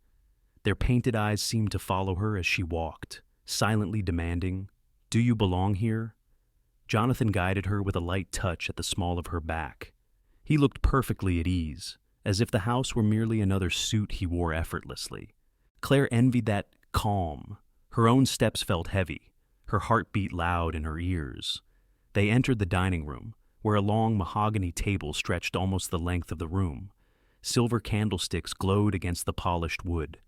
Their painted eyes seemed to follow her as she walked, silently demanding, "Do you belong here?" Jonathan guided her with a light touch at the small of her back. He looked perfectly at ease, as if the house were merely another suit he wore effortlessly. Claire envied that calm. Her own steps felt heavy, her heart beat loud in her ears. They entered the dining room, where a long mahogany table stretched almost the length of the room. Silver candlesticks glowed against the polished wood.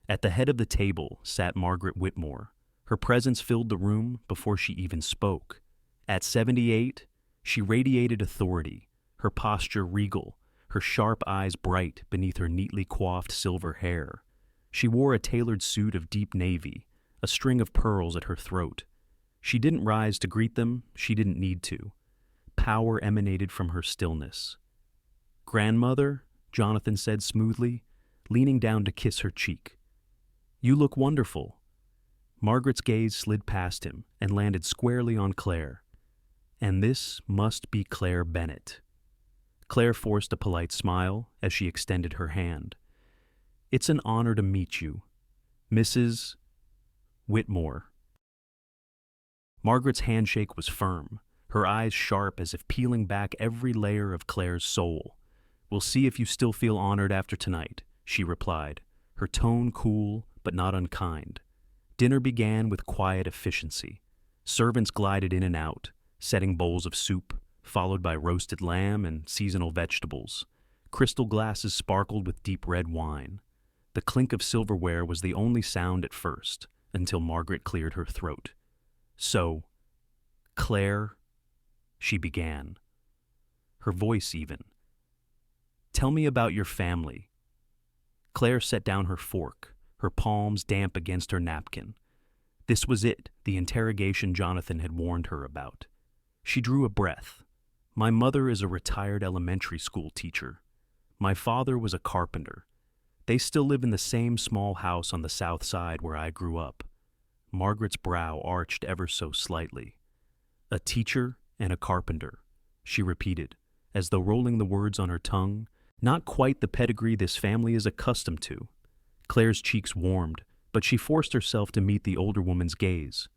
At the head of the table sat Margaret Whitmore. Her presence filled the room before she even spoke. At 78, she radiated authority, her posture regal, her sharp eyes bright beneath her neatly coiffed silver hair. She wore a tailored suit of deep navy, a string of pearls at her throat. She didn't rise to greet them, she didn't need to. Power emanated from her stillness. "Grandmother," Jonathan said smoothly, leaning down to kiss her cheek. "You look wonderful." Margaret's gaze slid past him and landed squarely on Claire. And this must be Claire Bennett. Claire forced a polite smile as she extended her hand. "It's an honor to meet you, Mrs. Whitmore." Margaret's handshake was firm, her eyes sharp as if peeling back every layer of Claire's soul. "We'll see if you still feel honored after tonight," she replied, her tone cool but not unkind. Dinner began with quiet efficiency. Servants glided in and out, setting bowls of soup, followed by roasted lamb and seasonal vegetables. Crystal glasses sparkled with deep red wine. The clink of silverware was the only sound at first, until Margaret cleared her throat. "So, Claire," she began, her voice even. "Tell me about your family." Claire set down her fork, her palms damp against her napkin. This was it, the interrogation Jonathan had warned her about. She drew a breath. "My mother is a retired elementary school teacher. My father was a carpenter. They still live in the same small house on the south side where I grew up." Margaret's brow arched ever so slightly. "A teacher and a carpenter," she repeated, as though rolling the words on her tongue. "Not quite the pedigree this family is accustomed to." Claire's cheeks warmed, but she forced herself to meet the older woman's gaze.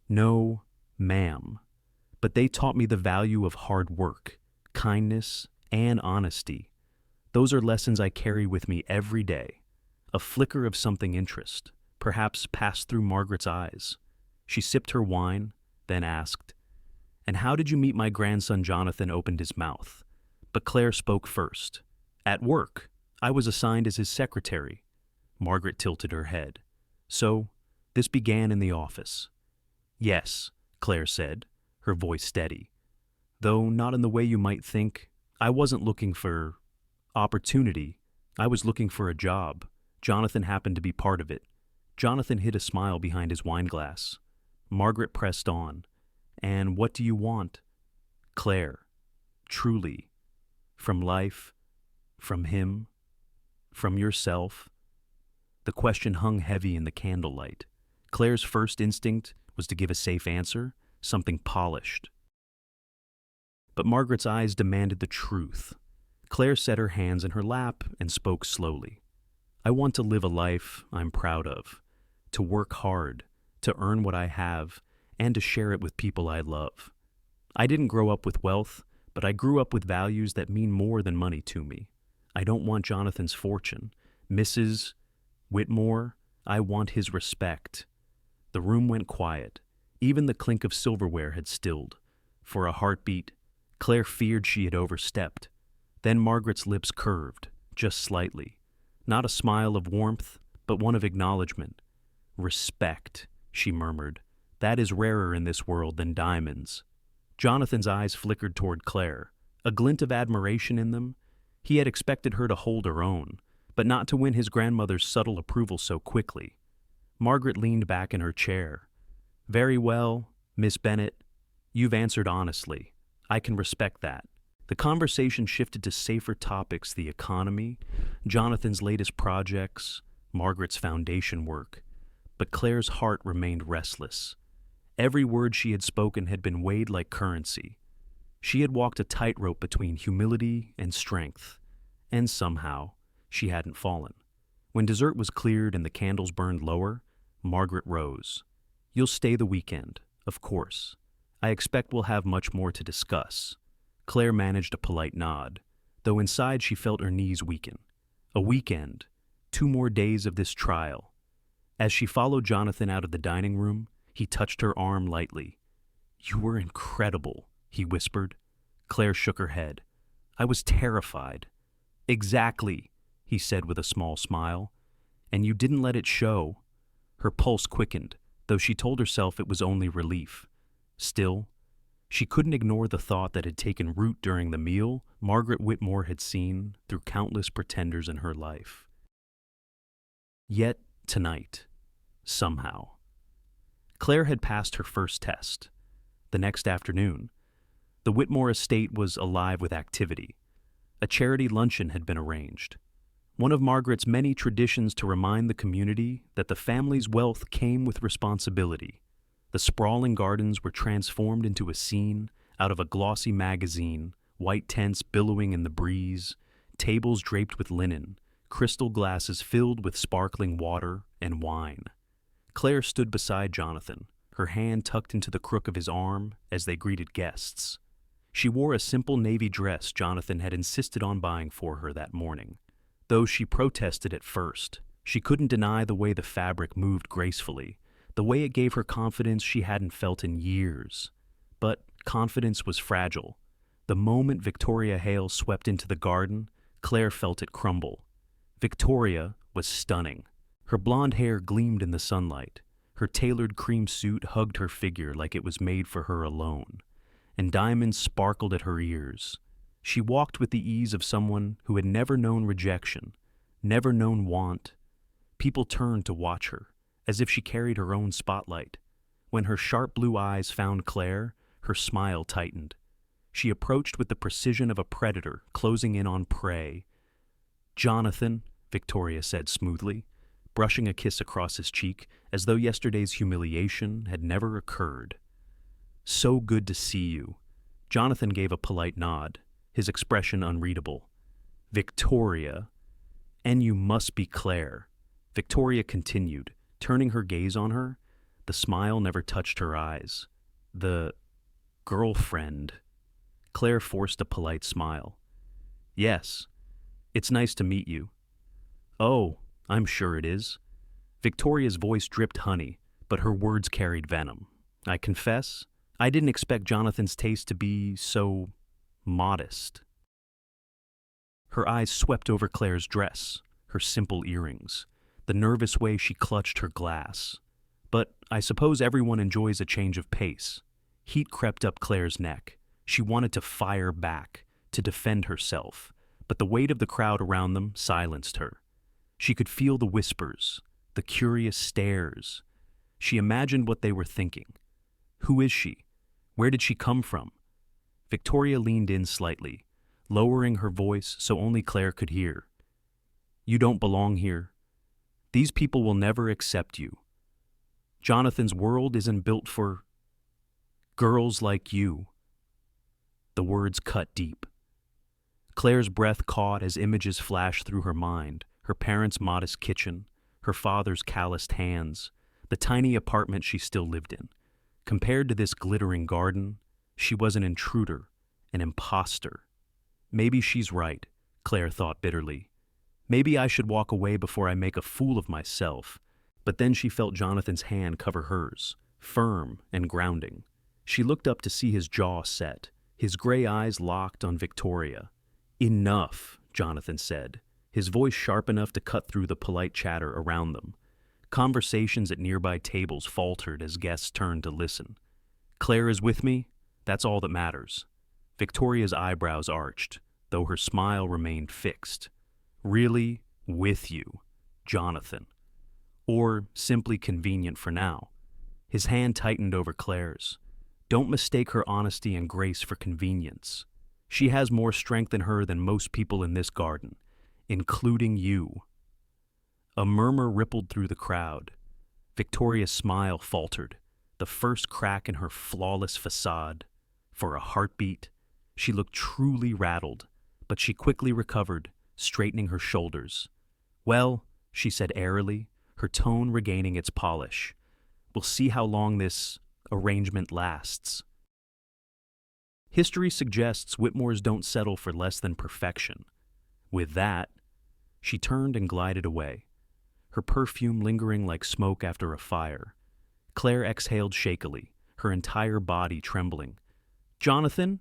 "No, ma'am. But they taught me the value of hard work, kindness, and honesty. Those are lessons I carry with me every day." A flicker of something interest, perhaps, passed through Margaret's eyes. She sipped her wine, then asked, "And how did you meet my grandson Jonathan?" Opened his mouth. But Claire spoke first. "At work. I was assigned as his secretary." Margaret tilted her head. "So, this began in the office." "Yes," Claire said, her voice steady. "Though not in the way you might think. I wasn't looking for opportunity. I was looking for a job. Jonathan happened to be part of it." Jonathan hid a smile behind his wineglass. Margaret pressed on. "And what do you want?" "Claire, truly, from life, From him? From yourself? The question hung heavy in the candlelight. Claire's first instinct was to give a safe answer, something polished. But Margaret's eyes demanded the truth. Claire set her hands in her lap and spoke slowly. I want to live a life I'm proud of, to work hard, to earn what I have, and to share it with people I love. I didn't grow up with wealth, but I grew up with values that mean more than money to me. I don't want Jonathan's fortune. Mrs. Whitmore, I want his respect. The room went quiet. Even the clink of silverware had stilled. For a heartbeat, Claire feared she had overstepped. Then Margaret's lips curved, just slightly. Not a smile of warmth, but one of acknowledgement. Respect, she murmured. That is rarer in this world than diamonds. Jonathan's eyes flickered toward Claire, a glint of admiration in them. He had expected her to hold her own, but not to win his grandmother's subtle approval so quickly. Margaret leaned back in her chair. Very well, Miss Bennett. You've answered honestly. I can respect that. The conversation shifted to safer topics: the economy, Jonathan's latest projects, Margaret's foundation work. But Claire's heart remained restless. Every word she had spoken had been weighed like currency. She had walked a tightrope between humility and strength, and somehow she hadn't fallen. When dessert was cleared and the candles burned lower, Margaret rose. You'll stay the weekend, of course. I expect we'll have much more to discuss. Claire managed a polite nod, though inside she felt her knees weaken. A weekend, 2 more days of this trial. As she followed Jonathan out of the dining room, he touched her arm lightly. You were incredible, he whispered. Claire shook her head. I was terrified. Exactly, he said with a small smile. And you didn't let it show. Her pulse quickened, though she told herself it was only relief. Still, she couldn't ignore the thought that had taken root during the meal Margaret Whitmore had seen through countless pretenders in her life. Yet, tonight, somehow. Claire had passed her first test. The next afternoon, the Whitmore estate was alive with activity. A charity luncheon had been arranged. One of Margaret's many traditions to remind the community that the family's wealth came with responsibility. The sprawling gardens were transformed into a scene out of a glossy magazine, white tents billowing in the breeze, tables draped with linen, crystal glasses filled with sparkling water and wine. Claire stood beside Jonathan, her hand tucked into the crook of his arm as they greeted guests. She wore a simple navy dress Jonathan had insisted on buying for her that morning. Though she protested at first, she couldn't deny the way the fabric moved gracefully, the way it gave her confidence she hadn't felt in years. But confidence was fragile. The moment Victoria Hale swept into the garden, Claire felt it crumble. Victoria was stunning. Her blonde hair gleamed in the sunlight. Her tailored cream suit hugged her figure like it was made for her alone, and diamonds sparkled at her ears. She walked with the ease of someone who had never known rejection, never known want. People turned to watch her, as if she carried her own spotlight. When her sharp blue eyes found Claire, her smile tightened. She approached with the precision of a predator closing in on prey. Jonathan, Victoria said smoothly, brushing a kiss across his cheek as though yesterday's humiliation had never occurred. So good to see you. Jonathan gave a polite nod, his expression unreadable. Victoria, and you must be Claire. Victoria continued, turning her gaze on her. The smile never touched her eyes. The girlfriend. Claire forced a polite smile. Yes, it's nice to meet you. Oh, I'm sure it is. Victoria's voice dripped honey, but her words carried venom. I confess, I didn't expect Jonathan's taste to be so modest. Her eyes swept over Claire's dress, her simple earrings, the nervous way she clutched her glass. But I suppose everyone enjoys a change of pace. Heat crept up Claire's neck. She wanted to fire back, to defend herself, but the weight of the crowd around them silenced her. She could feel the whispers, the curious stares. She imagined what they were thinking. Who is she? Where did she come from? Victoria leaned in slightly, lowering her voice so only Claire could hear. "You don't belong here. These people will never accept you. Jonathan's world isn't built for girls like you." The words cut deep. Claire's breath caught as images flashed through her mind, her parents' modest kitchen, her father's calloused hands, the tiny apartment she still lived in. Compared to this glittering garden, she was an intruder, an imposter. Maybe she's right, Claire thought bitterly. Maybe I should walk away before I make a fool of myself. But then she felt Jonathan's hand cover hers, firm and grounding. She looked up to see his jaw set, his gray eyes locked on Victoria. "Enough," Jonathan said, his voice sharp enough to cut through the polite chatter around them. Conversations at nearby tables faltered as guests turned to listen. "Claire is with me? That's all that matters." Victoria's eyebrows arched, though her smile remained fixed. "Really, with you, Jonathan. Or simply convenient for now." His hand tightened over Claire's. "Don't mistake her honesty and grace for convenience. She has more strength in her than most people in this garden, including you." A murmur rippled through the crowd. Victoria's smile faltered, the first crack in her flawless facade. For a heartbeat, she looked truly rattled, but she quickly recovered, straightening her shoulders. "Well," she said airily, her tone regaining its polish, "we'll see how long this arrangement lasts." History suggests Whitmores don't settle for less than perfection. With that, she turned and glided away, her perfume lingering like smoke after a fire. Claire exhaled shakily, her entire body trembling. "Jonathan,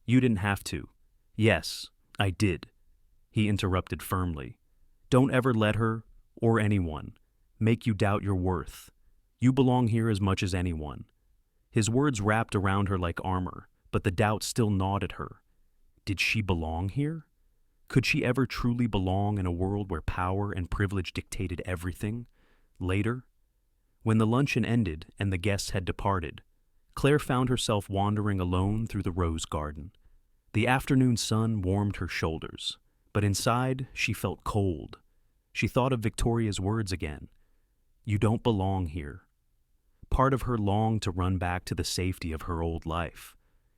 you didn't have to." "Yes, I did," he interrupted firmly. "Don't ever let her, or anyone, make you doubt your worth. You belong here as much as anyone." His words wrapped around her like armor, but the doubt still gnawed at her. Did she belong here? Could she ever truly belong in a world where power and privilege dictated everything? Later, when the luncheon ended and the guests had departed, Claire found herself wandering alone through the rose garden. The afternoon sun warmed her shoulders, but inside she felt cold. She thought of Victoria's words again. "You don't belong here." Part of her longed to run back to the safety of her old life,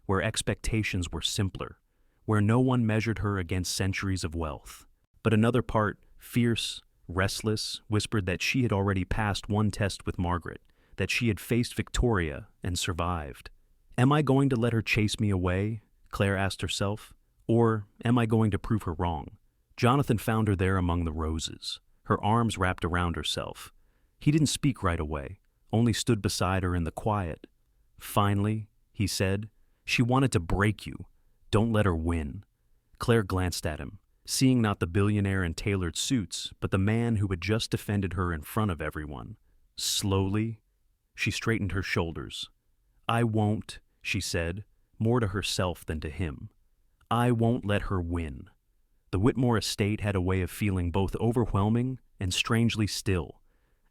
where expectations were simpler, where no one measured her against centuries of wealth. But another part, fierce, restless, whispered that she had already passed one test with Margaret, that she had faced Victoria and survived. "Am I going to let her chase me away?" Claire asked herself. "Or am I going to prove her wrong?" Jonathan found her there among the roses, her arms wrapped around herself. He didn't speak right away, only stood beside her in the quiet. "Finally," he said, "she wanted to break you. Don't let her win." Claire glanced at him, seeing not the billionaire in tailored suits, but the man who had just defended her in front of everyone. Slowly, she straightened her shoulders. "I won't," she said, more to herself than to him. "I won't let her win." The Whitmore estate had a way of feeling both overwhelming and strangely still.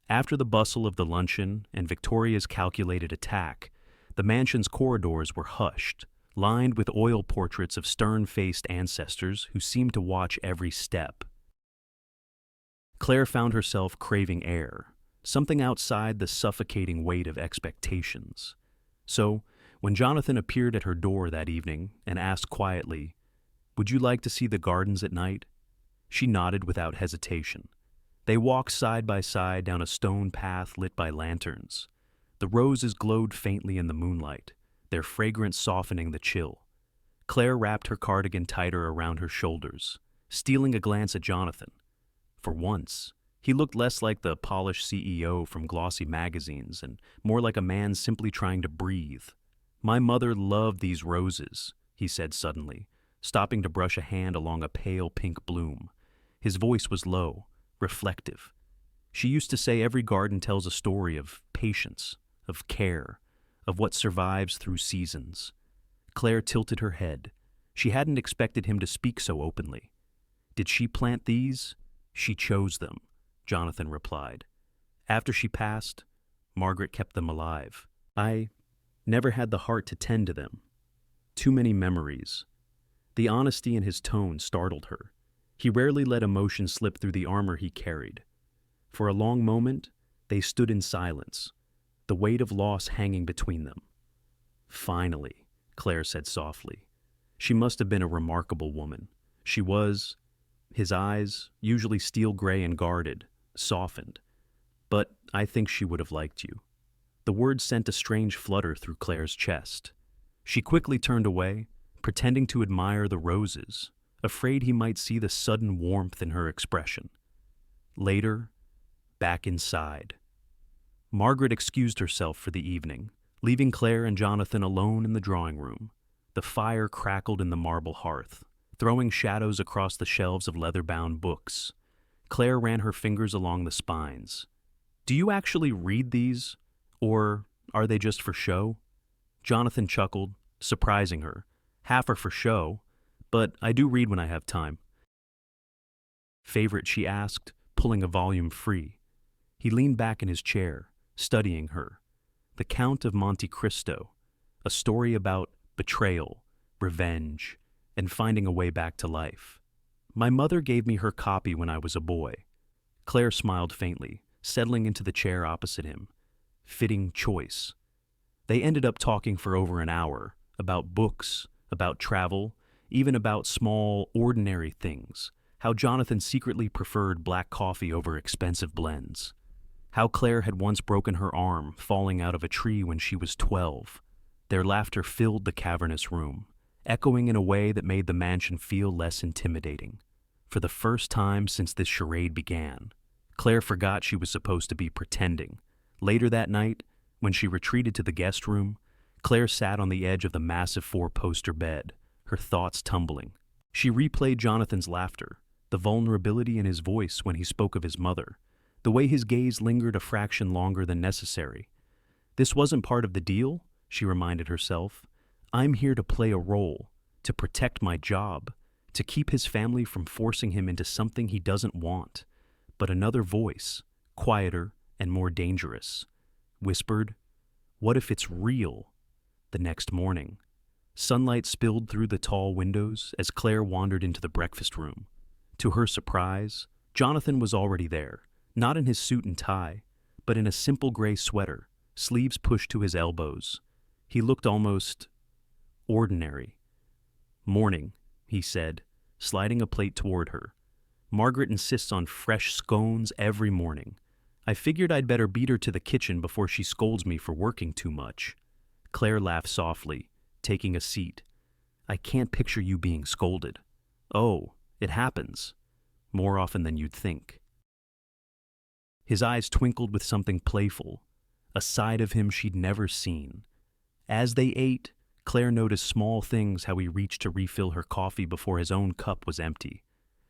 After the bustle of the luncheon and Victoria's calculated attack, the mansion's corridors were hushed, lined with oil portraits of stern-faced ancestors who seemed to watch every step. Claire found herself craving air, something outside the suffocating weight of expectations. So, when Jonathan appeared at her door that evening and asked quietly, "Would you like to see the gardens at night?" she nodded without hesitation. They walked side by side down a stone path lit by lanterns. The roses glowed faintly in the moonlight, their fragrance softening the chill. Claire wrapped her cardigan tighter around her shoulders, stealing a glance at Jonathan. For once, he looked less like the polished CEO from glossy magazines and more like a man simply trying to breathe. "My mother loved these roses," he said suddenly, stopping to brush a hand along a pale pink bloom. His voice was low, reflective. "She used to say every garden tells a story of patience, of care, of what survives through seasons." Claire tilted her head. She hadn't expected him to speak so openly. "Did she plant these?" "She chose them," Jonathan replied. "After she passed, Margaret kept them alive. I never had the heart to tend to them. Too many memories. The honesty in his tone startled her. He rarely let emotion slip through the armor he carried. For a long moment, they stood in silence, the weight of loss hanging between them. "Finally," Claire said softly. She must have been a remarkable woman. She was. His eyes, usually steel gray and guarded, softened. "But I think she would have liked you." The words sent a strange flutter through Claire's chest. She quickly turned away, pretending to admire the roses, afraid he might see the sudden warmth in her expression. Later, back inside. Margaret excused herself for the evening, leaving Claire and Jonathan alone in the drawing room. The fire crackled in the marble hearth, throwing shadows across the shelves of leather-bound books. Claire ran her fingers along the spines. "Do you actually read these, or are they just for show?" Jonathan chuckled, surprising her. "Half are for show, but I do read when I have time." "Favorite?" she asked, pulling a volume free. He leaned back in his chair, studying her. The Count of Monte Cristo, a story about betrayal, revenge, and finding a way back to life. "My mother gave me her copy when I was a boy." Claire smiled faintly, settling into the chair opposite him. Fitting choice. They ended up talking for over an hour, about books, about travel, even about small, ordinary things. How Jonathan secretly preferred black coffee over expensive blends. How Claire had once broken her arm falling out of a tree when she was 12. Their laughter filled the cavernous room, echoing in a way that made the mansion feel less intimidating. For the first time since this charade began, Claire forgot she was supposed to be pretending. Later that night, when she retreated to the guest room, Claire sat on the edge of the massive four-poster bed, her thoughts tumbling. She replayed Jonathan's laughter, the vulnerability in his voice when he spoke of his mother, the way his gaze lingered a fraction longer than necessary. This wasn't part of the deal, she reminded herself. I'm here to play a role, to protect my job, to keep his family from forcing him into something he doesn't want. But another voice, quieter and more dangerous, whispered, "What if it's real?" The next morning, sunlight spilled through the tall windows as Claire wandered into the breakfast room. To her surprise, Jonathan was already there, not in his suit and tie, but in a simple gray sweater, sleeves pushed to his elbows. He looked almost ordinary. "Morning," he said, sliding a plate toward her. "Margaret insists on fresh scones every morning. I figured I'd better beat her to the kitchen before she scolds me for working too much." Claire laughed softly, taking a seat. "I can't picture you being scolded." "Oh, it happens. More often than you'd think." His eyes twinkled with something playful, a side of him she'd never seen. As they ate, Claire noticed small things, how he reached to refill her coffee before his own cup was empty.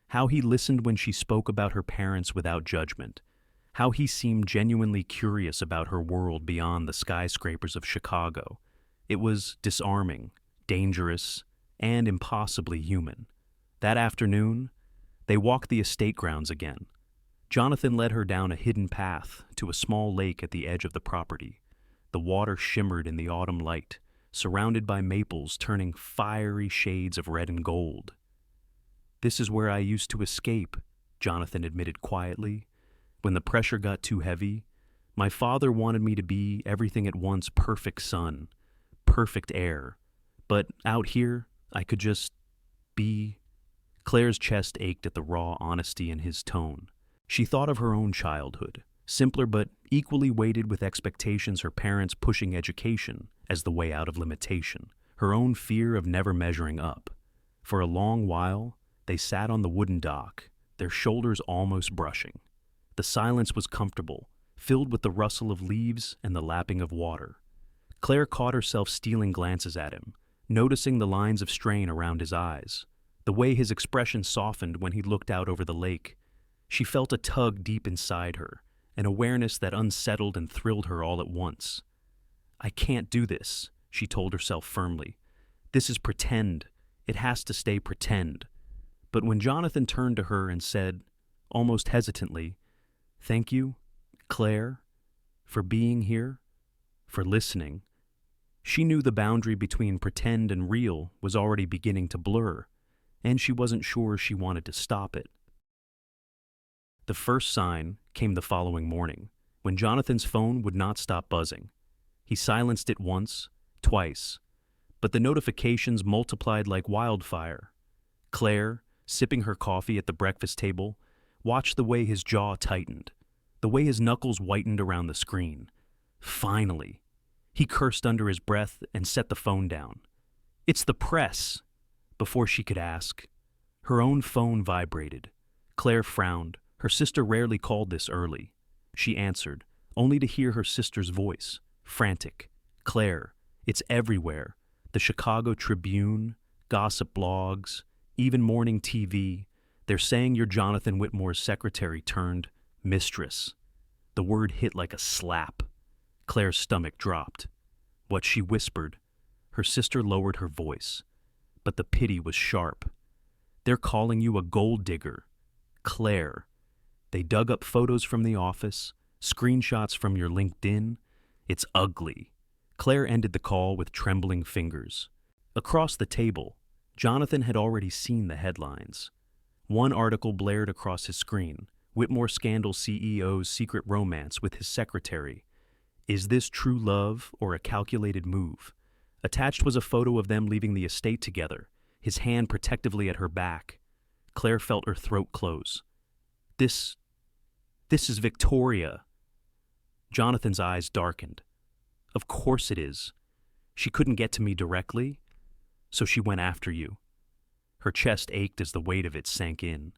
How he listened when she spoke about her parents without judgment. How he seemed genuinely curious about her world beyond the skyscrapers of Chicago. It was disarming, dangerous, and impossibly human. That afternoon, they walked the estate grounds again. Jonathan led her down a hidden path to a small lake at the edge of the property. The water shimmered in the autumn light, surrounded by maples turning fiery shades of red and gold. "This is where I used to escape," Jonathan admitted quietly. "When the pressure got too heavy, my father wanted me to be everything at once: perfect son, perfect heir. But out here, I could just be." Claire's chest ached at the raw honesty in his tone. She thought of her own childhood, simpler but equally weighted with expectations, her parents pushing education as the way out of limitation, her own fear of never measuring up. For a long while, they sat on the wooden dock, their shoulders almost brushing. The silence was comfortable, filled with the rustle of leaves and the lapping of water. Claire caught herself stealing glances at him, noticing the lines of strain around his eyes, the way his expression softened when he looked out over the lake. She felt a tug deep inside her, an awareness that unsettled and thrilled her all at once. "I can't do this," she told herself firmly. "This is pretend. It has to stay pretend." But when Jonathan turned to her and said, almost hesitantly, "Thank you, Claire, for being here, for listening," she knew the boundary between pretend and real was already beginning to blur. and she wasn't sure she wanted to stop it. The first sign came the following morning, when Jonathan's phone would not stop buzzing. He silenced it once, twice, but the notifications multiplied like wildfire. Claire, sipping her coffee at the breakfast table, watched the way his jaw tightened, the way his knuckles whitened around the screen. Finally, he cursed under his breath and set the phone down. "It's the press!" Before she could ask, her own phone vibrated. Claire frowned. Her sister rarely called this early. She answered, only to hear her sister's voice, frantic. "Claire, it's everywhere. The Chicago Tribune, gossip blogs, even morning TV. They're saying you're Jonathan Whitmore's secretary turned mistress." The word hit like a slap. Claire's stomach dropped. What she whispered, her sister lowered her voice, but the pity was sharp. "They're calling you a gold digger. Claire." They dug up photos from the office, screenshots from your LinkedIn. "It's ugly." Claire ended the call with trembling fingers. Across the table, Jonathan had already seen the headlines. One article blared across his screen: Whitmore scandal CEO's secret romance with his secretary. Is this true love or a calculated move? Attached was a photo of them leaving the estate together, his hand protectively at her back. Claire felt her throat close. This is Victoria." Jonathan's eyes darkened. "Of course it is. She couldn't get to me directly, so she went after you." Her chest ached as the weight of it sank in.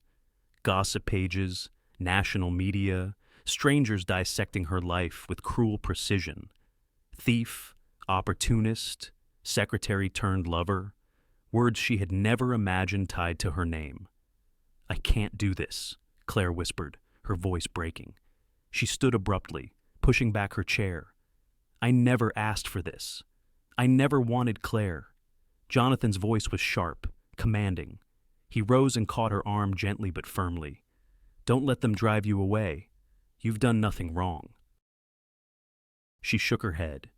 Gossip pages, national media, strangers dissecting her life with cruel precision. Thief, opportunist, secretary turned lover, words she had never imagined tied to her name. "I can't do this," Claire whispered, her voice breaking. She stood abruptly, pushing back her chair. "I never asked for this. I never wanted Claire." Jonathan's voice was sharp, commanding. He rose and caught her arm gently but firmly. "Don't let them drive you away. You've done nothing wrong." She shook her head,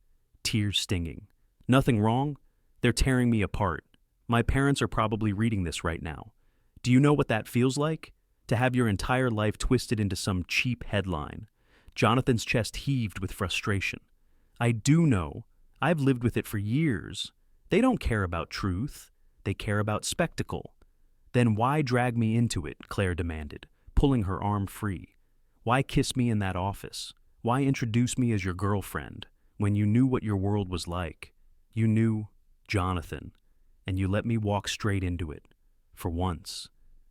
tears stinging. "Nothing wrong? They're tearing me apart. My parents are probably reading this right now. Do you know what that feels like? To have your entire life twisted into some cheap headline." Jonathan's chest heaved with frustration. "I do know. I've lived with it for years. They don't care about truth. They care about spectacle." "Then why drag me into it?" Claire demanded, pulling her arm free. "Why kiss me in that office? Why introduce me as your girlfriend when you knew what your world was like? You knew Jonathan, and you let me walk straight into it. For once."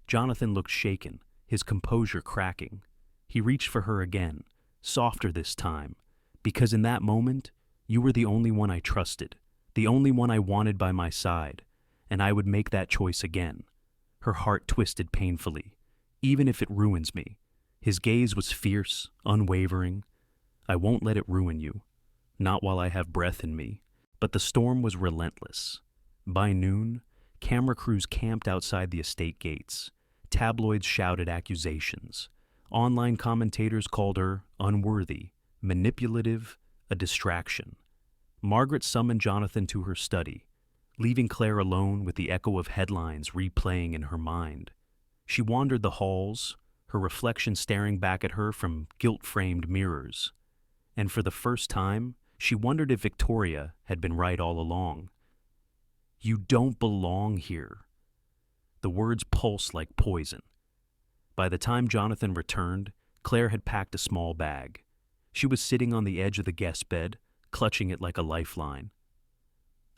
Jonathan looked shaken, his composure cracking. He reached for her again, softer this time, "Because in that moment, you were the only one I trusted, the only one I wanted by my side, and I would make that choice again." Her heart twisted painfully. "Even if it ruins me." His gaze was fierce, unwavering. "I won't let it ruin you. Not while I have breath in me." But the storm was relentless. By noon, camera crews camped outside the estate gates. Tabloids shouted accusations. Online commentators called her unworthy, manipulative, a distraction. Margaret summoned Jonathan to her study, leaving Claire alone with the echo of headlines replaying in her mind. She wandered the halls, her reflection staring back at her from gilt-framed mirrors. And for the first time, she wondered if Victoria had been right all along. "You don't belong here." The words pulsed like poison. By the time Jonathan returned, Claire had packed a small bag. She was sitting on the edge of the guest bed, clutching it like a lifeline.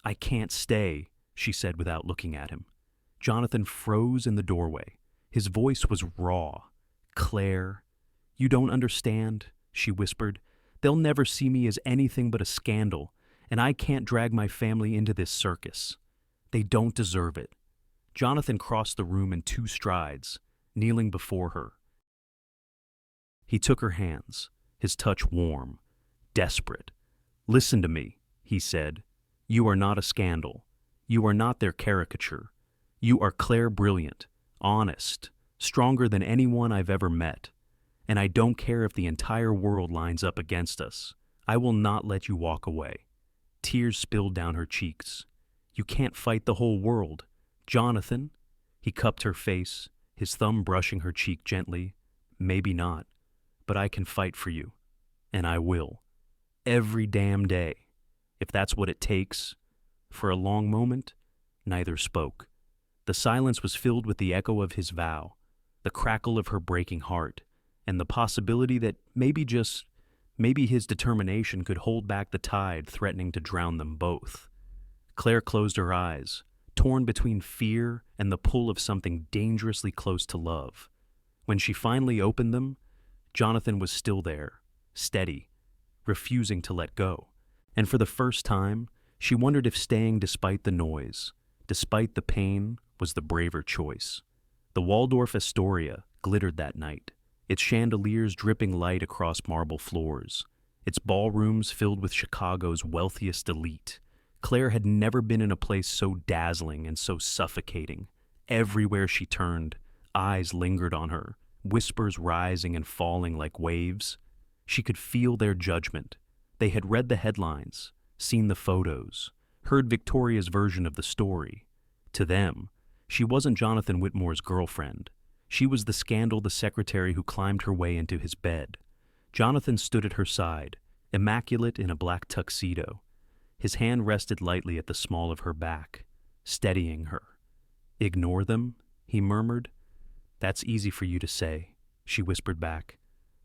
"I can't stay," she said without looking at him. Jonathan froze in the doorway. His voice was raw. "Claire, you don't understand," she whispered. "They'll never see me as anything but a scandal, and I can't drag my family into this circus. They don't deserve it." Jonathan crossed the room in 2 strides, kneeling before her. He took her hands, his touch warm, desperate. "Listen to me," he said. "You are not a scandal. You are not their caricature. You are Claire Brilliant, honest, stronger than anyone I've ever met. And I don't care if the entire world lines up against us. I will not let you walk away." Tears spilled down her cheeks. "You can't fight the whole world. Jonathan." He cupped her face, his thumb brushing her cheek gently. Maybe not, but I can fight for you. And I will. Every damn day. If that's what it takes. For a long moment, neither spoke. The silence was filled with the echo of his vow, the crackle of her breaking heart, and the possibility that maybe his determination could hold back the tide threatening to drown them both. Claire closed her eyes, torn between fear and the pull of something dangerously close to love. When she finally opened them, Jonathan was still there, steady, refusing to let go. And for the first time, she wondered if staying despite the noise, despite the pain, was the braver choice. The Waldorf Astoria glittered that night, its chandeliers dripping light across marble floors, its ballrooms filled with Chicago's wealthiest elite. Claire had never been in a place so dazzling and so suffocating. Everywhere she turned, eyes lingered on her, whispers rising and falling like waves. She could feel their judgment. They had read the headlines, seen the photos, heard Victoria's version of the story. To them, she wasn't Jonathan Whitmore's girlfriend. She was the scandal the secretary who climbed her way into his bed. Jonathan stood at her side, immaculate in a black tuxedo. His hand rested lightly at the small of her back, steadying her. "Ignore them?" he murmured. "That's easy for you to say," she whispered back.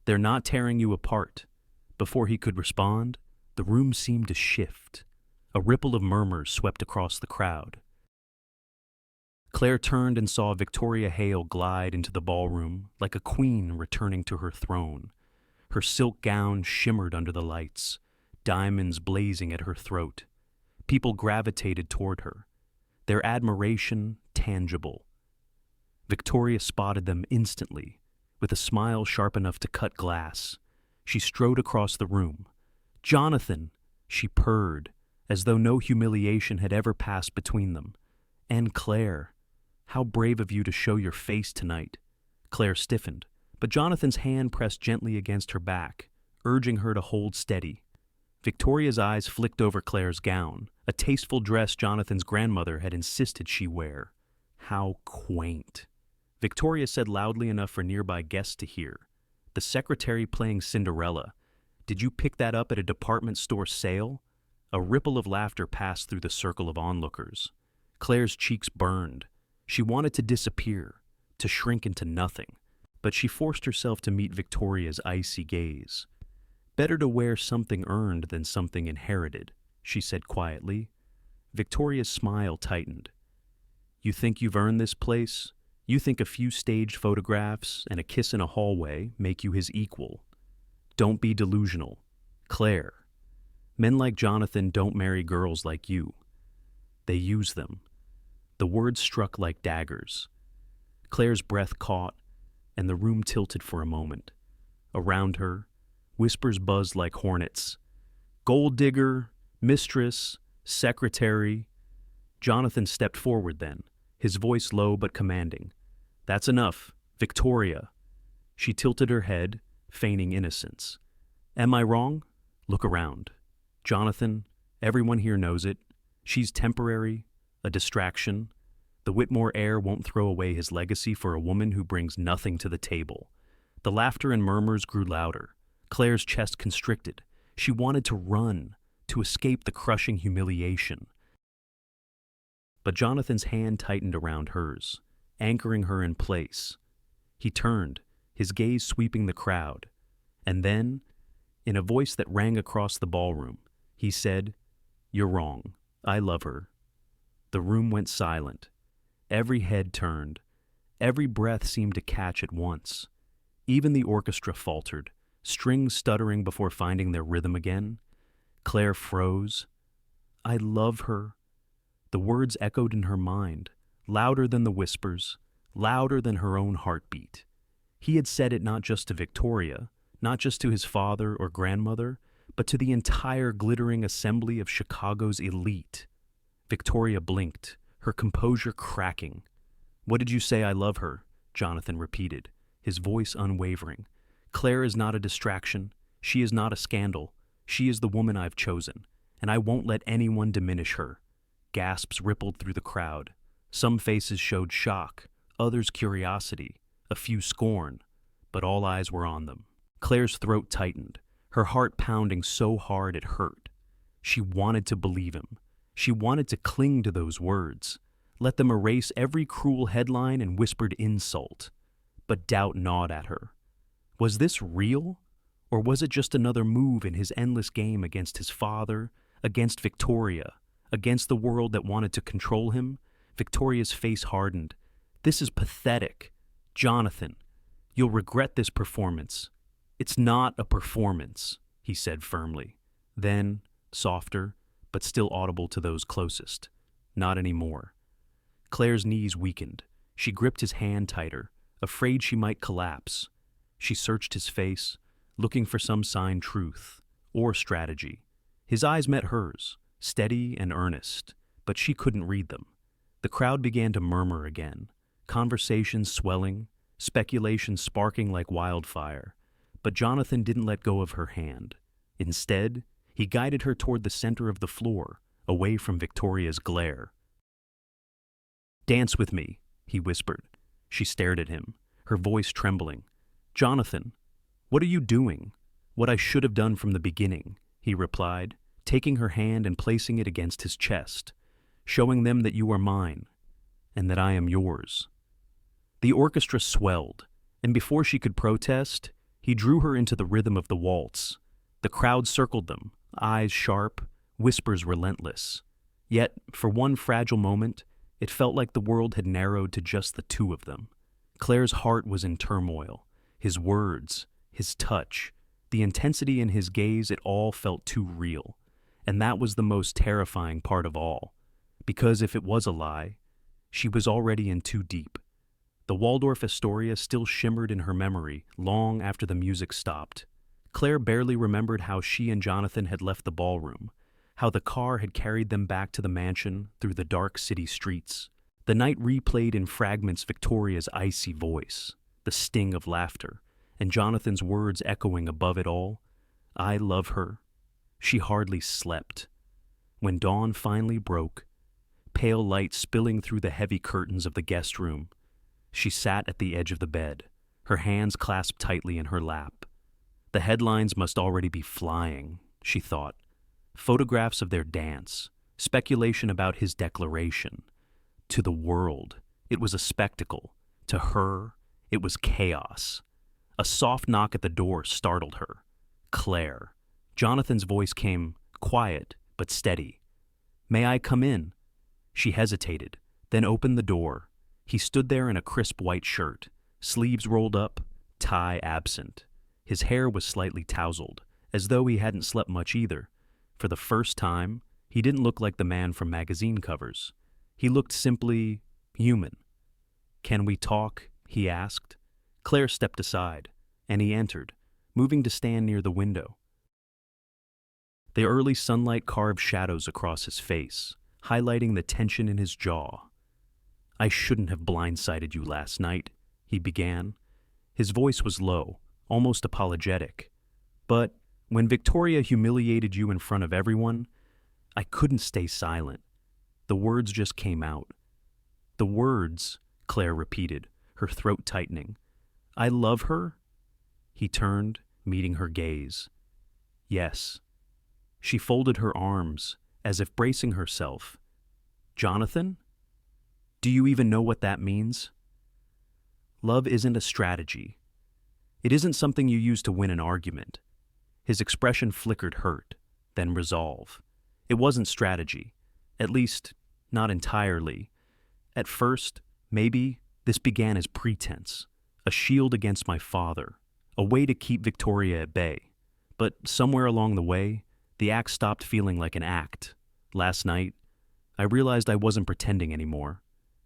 "They're not tearing you apart." Before he could respond, the room seemed to shift. A ripple of murmurs swept across the crowd. Claire turned and saw Victoria Hale glide into the ballroom like a queen returning to her throne. Her silk gown shimmered under the lights, diamonds blazing at her throat. People gravitated toward her, their admiration tangible. Victoria spotted them instantly, with a smile sharp enough to cut glass. She strode across the room. "Jonathan!" she purred, as though no humiliation had ever passed between them. "And Claire, how brave of you to show your face tonight." Claire stiffened, but Jonathan's hand pressed gently against her back, urging her to hold steady. Victoria's eyes flicked over Claire's gown, a tasteful dress Jonathan's grandmother had insisted she wear. How quaint. Victoria said loudly enough for nearby guests to hear. "The secretary playing Cinderella. Did you pick that up at a department store sale?" A ripple of laughter passed through the circle of onlookers. Claire's cheeks burned. She wanted to disappear, to shrink into nothing, but she forced herself to meet Victoria's icy gaze. "Better to wear something earned than something inherited," she said quietly. Victoria's smile tightened. "You think you've earned this place? You think a few staged photographs and a kiss in a hallway make you his equal? Don't be delusional. Claire, men like Jonathan don't marry girls like you. They use them." The words struck like daggers. Claire's breath caught, and the room tilted for a moment. Around her, whispers buzzed like hornets. "Gold digger, mistress, secretary." Jonathan stepped forward then, his voice low but commanding. "That's enough. Victoria." She tilted her head, feigning innocence. "Am I wrong? Look around. Jonathan, everyone here knows it. She's temporary, a distraction. The Whitmore heir won't throw away his legacy for a woman who brings nothing to the table." The laughter and murmurs grew louder. Claire's chest constricted. She wanted to run, to escape the crushing humiliation. But Jonathan's hand tightened around hers, anchoring her in place. He turned, his gaze sweeping the crowd. And then, in a voice that rang across the ballroom, he said, "You're wrong. I love her." The room went silent. Every head turned. Every breath seemed to catch at once. Even the orchestra faltered, strings stuttering before finding their rhythm again. Claire froze. "I love her." The words echoed in her mind, louder than the whispers, louder than her own heartbeat. He had said it not just to Victoria, not just to his father or grandmother, but to the entire glittering assembly of Chicago's elite. Victoria blinked, her composure cracking. "What did you say, I love her?" Jonathan repeated, his voice unwavering. "Claire is not a distraction. She is not a scandal. She is the woman I've chosen, and I won't let anyone diminish her." Gasps rippled through the crowd. Some faces showed shock, others curiosity, a few scorn, but all eyes were on them. Claire's throat tightened, her heart pounding so hard it hurt. She wanted to believe him. She wanted to cling to those words, let them erase every cruel headline and whispered insult. But doubt gnawed at her. Was this real? Or was it just another move in his endless game against his father, against Victoria, against the world that wanted to control him? Victoria's face hardened. This is pathetic. Jonathan, you'll regret this performance. It's not a performance, he said firmly. Then, softer, but still audible to those closest. Not anymore. Claire's knees weakened. She gripped his hand tighter, afraid she might collapse. She searched his face, looking for some sign, truth, or strategy. His eyes met hers, steady and earnest, but she couldn't read them. The crowd began to murmur again, conversations swelling, speculation sparking like wildfire. But Jonathan didn't let go of her hand. Instead, he guided her toward the center of the floor, away from Victoria's glare. "Dance with me," he whispered. She stared at him, her voice trembling. "Jonathan, what are you doing?" "What I should have done from the beginning," he replied, taking her hand and placing it against his chest, "showing them that you are mine, and that I am yours." The orchestra swelled, and before she could protest, he drew her into the rhythm of the waltz. The crowd circled them, eyes sharp, whispers relentless. Yet, for one fragile moment, it felt like the world had narrowed to just the two of them. Claire's heart was in turmoil. His words, his touch, the intensity in his gaze, it all felt too real. And that was the most terrifying part of all. Because if it was a lie, she was already in too deep. The Waldorf Astoria still shimmered in her memory long after the music stopped. Claire barely remembered how she and Jonathan had left the ballroom, how the car had carried them back to the mansion through the dark city streets. The night replayed in fragments Victoria's icy voice, the sting of laughter, and Jonathan's words echoing above it all. "I love her." She hardly slept. When dawn finally broke, pale light spilling through the heavy curtains of the guest room, she sat at the edge of the bed, her hands clasped tightly in her lap. The headlines must already be flying, she thought. Photographs of their dance, speculation about his declaration. To the world, it was a spectacle. To her, it was chaos. A soft knock at the door startled her. Claire. Jonathan's voice came quiet but steady. "May I come in?" She hesitated, then opened the door. He stood there in a crisp white shirt, sleeves rolled up, tie absent. His hair was slightly tousled, as though he hadn't slept much either. For the first time, he didn't look like the man from magazine covers. He looked simply human. "Can we talk?" he asked. Claire stepped aside, and he entered, moving to stand near the window. The early sunlight carved shadows across his face, highlighting the tension in his jaw. "I shouldn't have blindsided you last night," he began. His voice was low, almost apologetic. "But when Victoria humiliated you in front of everyone, I couldn't stay silent." The words just came out. "The words," Claire repeated, her throat tightening. "I love her?" He turned, meeting her gaze. "Yes." She folded her arms, as if bracing herself. "Jonathan? Do you even know what that means?" "Love isn't a strategy. It isn't something you use to win an argument." His expression flickered hurt, then resolve. It wasn't strategy, at least, not entirely. At first, maybe, this began as pretense, a shield against my father, a way to keep Victoria at bay. But somewhere along the way, the act stopped feeling like an act. Last night, I realized I wasn't pretending anymore.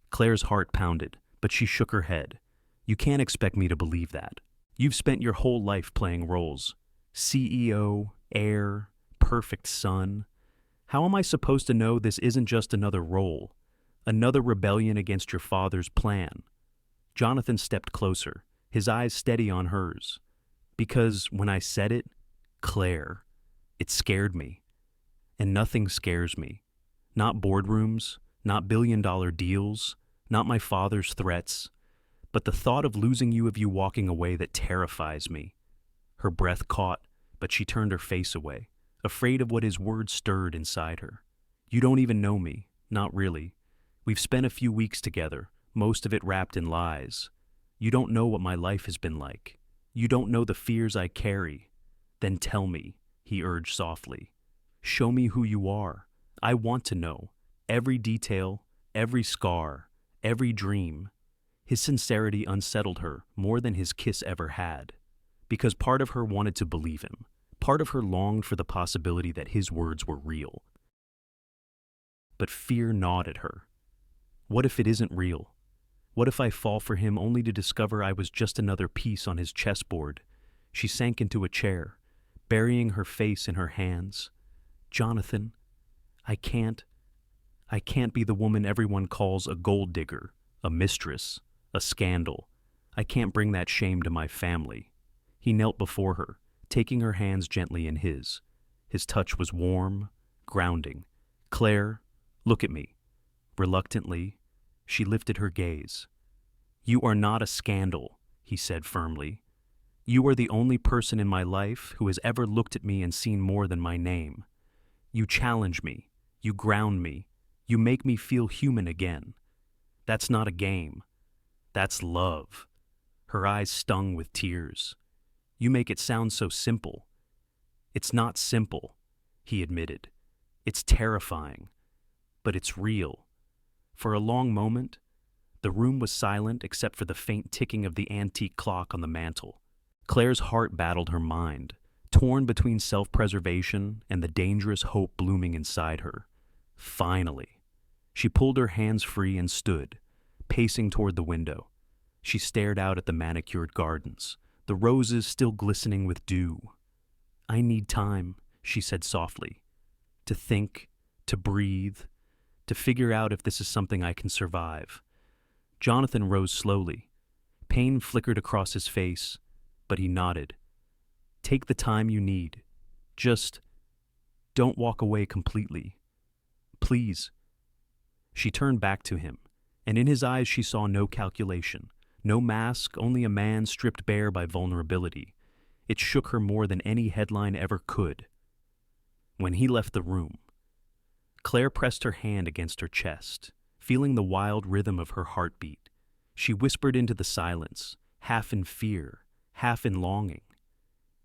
Claire's heart pounded, but she shook her head. "You can't expect me to believe that. You've spent your whole life playing roles. CEO, heir, perfect son. How am I supposed to know this isn't just another role? Another rebellion against your father's plan?" Jonathan stepped closer, his eyes steady on hers. "Because when I said it, Claire, it scared me. And nothing scares me. Not boardrooms, not billion-dollar deals, not my father's threats, but the thought of losing you of you walking away that terrifies me. Her breath caught, but she turned her face away, afraid of what his words stirred inside her. You don't even know me, not really. We've spent a few weeks together, most of it wrapped in lies. You don't know what my life has been like. You don't know the fears I carry. Then tell me, he urged softly. Show me who you are. I want to know. Every detail, every scar, every dream. His sincerity unsettled her more than his kiss ever had, because part of her wanted to believe him. Part of her longed for the possibility that his words were real. But fear gnawed at her. What if it isn't real? What if I fall for him only to discover I was just another piece on his chessboard? She sank into a chair, burying her face in her hands. Jonathan, I can't be the woman everyone calls a gold digger, a mistress, a scandal. I can't bring that shame to my family. He knelt before her, taking her hands gently in his. His touch was warm, grounding. Claire, look at me. Reluctantly, she lifted her gaze. You are not a scandal, he said firmly. You are the only person in my life who has ever looked at me and seen more than my name. You challenge me. You ground me. You make me feel human again. That's not a game. That's love. Her eyes stung with tears. You make it sound so simple. It's not simple, he admitted. It's terrifying, but it's real. For a long moment, the room was silent except for the faint ticking of the antique clock on the mantel. Claire's heart battled her mind, torn between self-preservation and the dangerous hope blooming inside her. Finally, she pulled her hands free and stood, pacing toward the window. She stared out at the manicured gardens, the roses still glistening with dew. I need time, she said softly, to think, to breathe, to figure out if this is something I can survive. Jonathan rose slowly. Pain flickered across his face, but he nodded. Take the time you need. Just don't walk away completely. Please. She turned back to him, and in his eyes she saw no calculation, no mask, only a man stripped bare by vulnerability. It shook her more than any headline ever could. When he left the room, Claire pressed her hand against her chest, feeling the wild rhythm of her heartbeat. She whispered into the silence, half in fear, half in longing.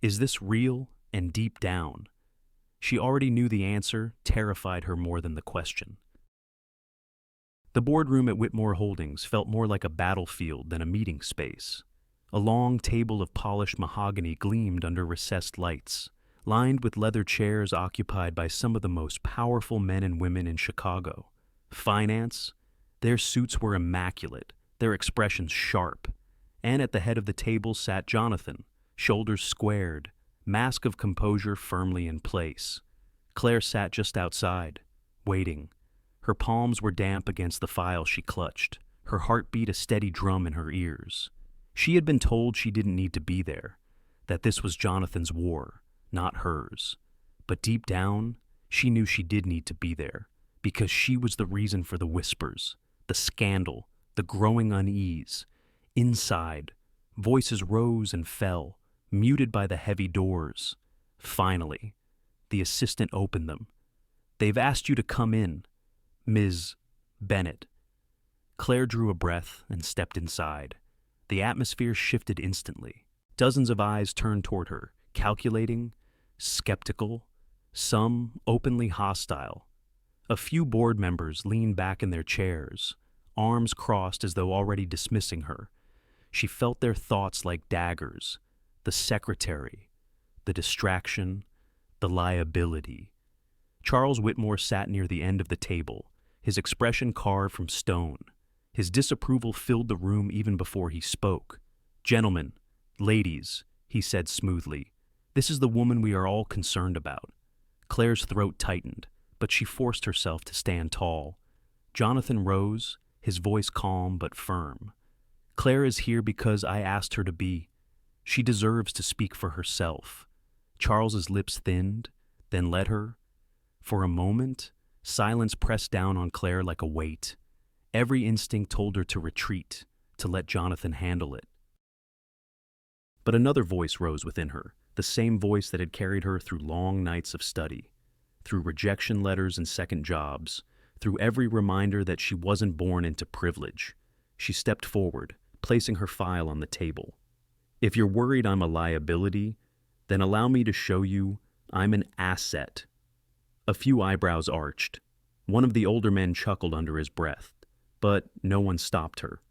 Is this real and deep down? She already knew the answer, terrified her more than the question. The boardroom at Whitmore Holdings felt more like a battlefield than a meeting space. A long table of polished mahogany gleamed under recessed lights, lined with leather chairs occupied by some of the most powerful men and women in Chicago. Finance, their suits were immaculate, their expressions sharp, and at the head of the table sat Jonathan, shoulders squared, mask of composure firmly in place. Claire sat just outside, waiting. Her palms were damp against the file she clutched, her heart beat a steady drum in her ears. She had been told she didn't need to be there, that this was Jonathan's war, not hers. But deep down, she knew she did need to be there, because she was the reason for the whispers, the scandal, the growing unease. Inside, voices rose and fell, muted by the heavy doors. Finally, the assistant opened them. They've asked you to come in, Ms. Bennett. Claire drew a breath and stepped inside. The atmosphere shifted instantly. Dozens of eyes turned toward her, calculating, skeptical, some openly hostile. A few board members leaned back in their chairs, arms crossed as though already dismissing her. She felt their thoughts like daggers. The secretary, the distraction, the liability. Charles Whitmore sat near the end of the table, his expression carved from stone. His disapproval filled the room even before he spoke. Gentlemen, ladies, he said smoothly, this is the woman we are all concerned about. Claire's throat tightened, but she forced herself to stand tall. Jonathan rose, his voice calm but firm. Claire is here because I asked her to be. She deserves to speak for herself. Charles's lips thinned, then let her, for a moment, Silence pressed down on Claire like a weight. Every instinct told her to retreat, to let Jonathan handle it. But another voice rose within her, the same voice that had carried her through long nights of study, through rejection letters and second jobs, through every reminder that she wasn't born into privilege. She stepped forward, placing her file on the table. If you're worried I'm a liability, then allow me to show you I'm an asset. A few eyebrows arched. One of the older men chuckled under his breath, but no one stopped her.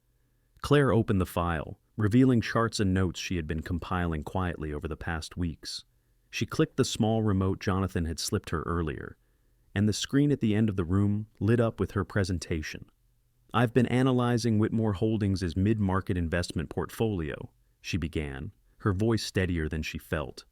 Claire opened the file, revealing charts and notes she had been compiling quietly over the past weeks. She clicked the small remote Jonathan had slipped her earlier, and the screen at the end of the room lit up with her presentation. I've been analyzing Whitmore Holdings' mid-market investment portfolio, she began, her voice steadier than she felt.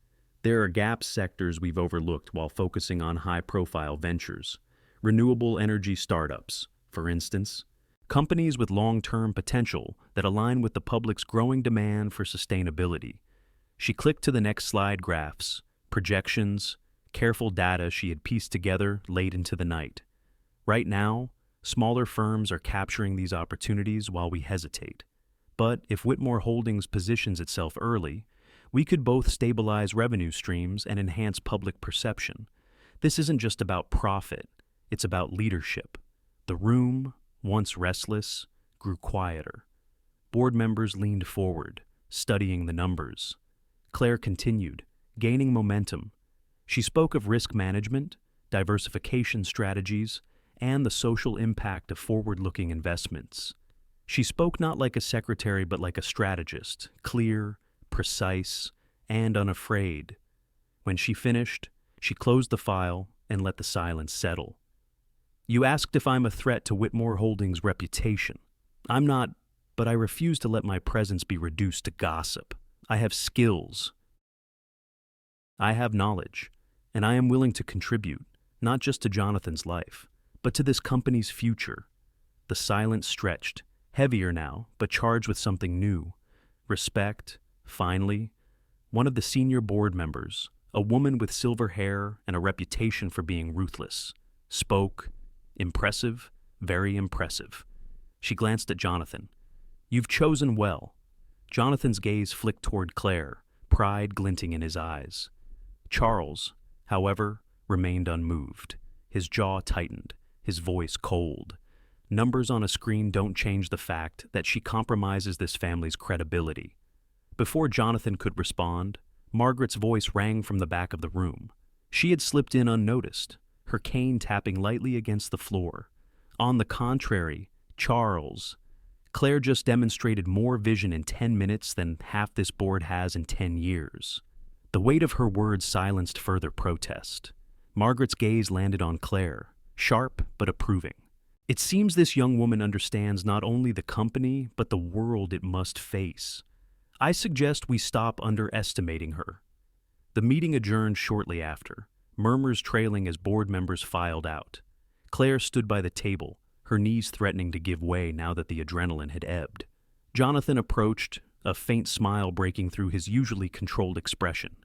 There are gap sectors we've overlooked while focusing on high-profile ventures. Renewable energy startups, for instance. Companies with long-term potential that align with the public's growing demand for sustainability. She clicked to the next slide: graphs, projections, careful data she had pieced together late into the night. Right now, smaller firms are capturing these opportunities while we hesitate. But if Whitmore Holdings positions itself early, we could both stabilize revenue streams and enhance public perception. This isn't just about profit, it's about leadership. The room, once restless, grew quieter. Board members leaned forward, studying the numbers. Claire continued, gaining momentum. She spoke of risk management, diversification strategies, and the social impact of forward-looking investments. She spoke not like a secretary but like a strategist, clear, precise, and unafraid. When she finished, she closed the file and let the silence settle. You asked if I'm a threat to Whitmore Holdings' reputation. I'm not, but I refuse to let my presence be reduced to gossip. I have skills. I have knowledge, and I am willing to contribute, not just to Jonathan's life, but to this company's future. The silence stretched, heavier now, but charged with something new. Respect. Finally, one of the senior board members, a woman with silver hair and a reputation for being ruthless, spoke. Impressive, very impressive. She glanced at Jonathan. You've chosen well. Jonathan's gaze flicked toward Claire, pride glinting in his eyes. Charles, however, remained unmoved. His jaw tightened, his voice cold. Numbers on a screen don't change the fact that she compromises this family's credibility. Before Jonathan could respond, Margaret's voice rang from the back of the room. She had slipped in unnoticed, her cane tapping lightly against the floor. On the contrary, Charles, Claire just demonstrated more vision in 10 minutes than half this board has in 10 years. The weight of her words silenced further protest. Margaret's gaze landed on Claire, sharp but approving. It seems this young woman understands not only the company, but the world it must face. I suggest we stop underestimating her. The meeting adjourned shortly after, murmurs trailing as board members filed out. Claire stood by the table, her knees threatening to give way now that the adrenaline had ebbed. Jonathan approached, a faint smile breaking through his usually controlled expression.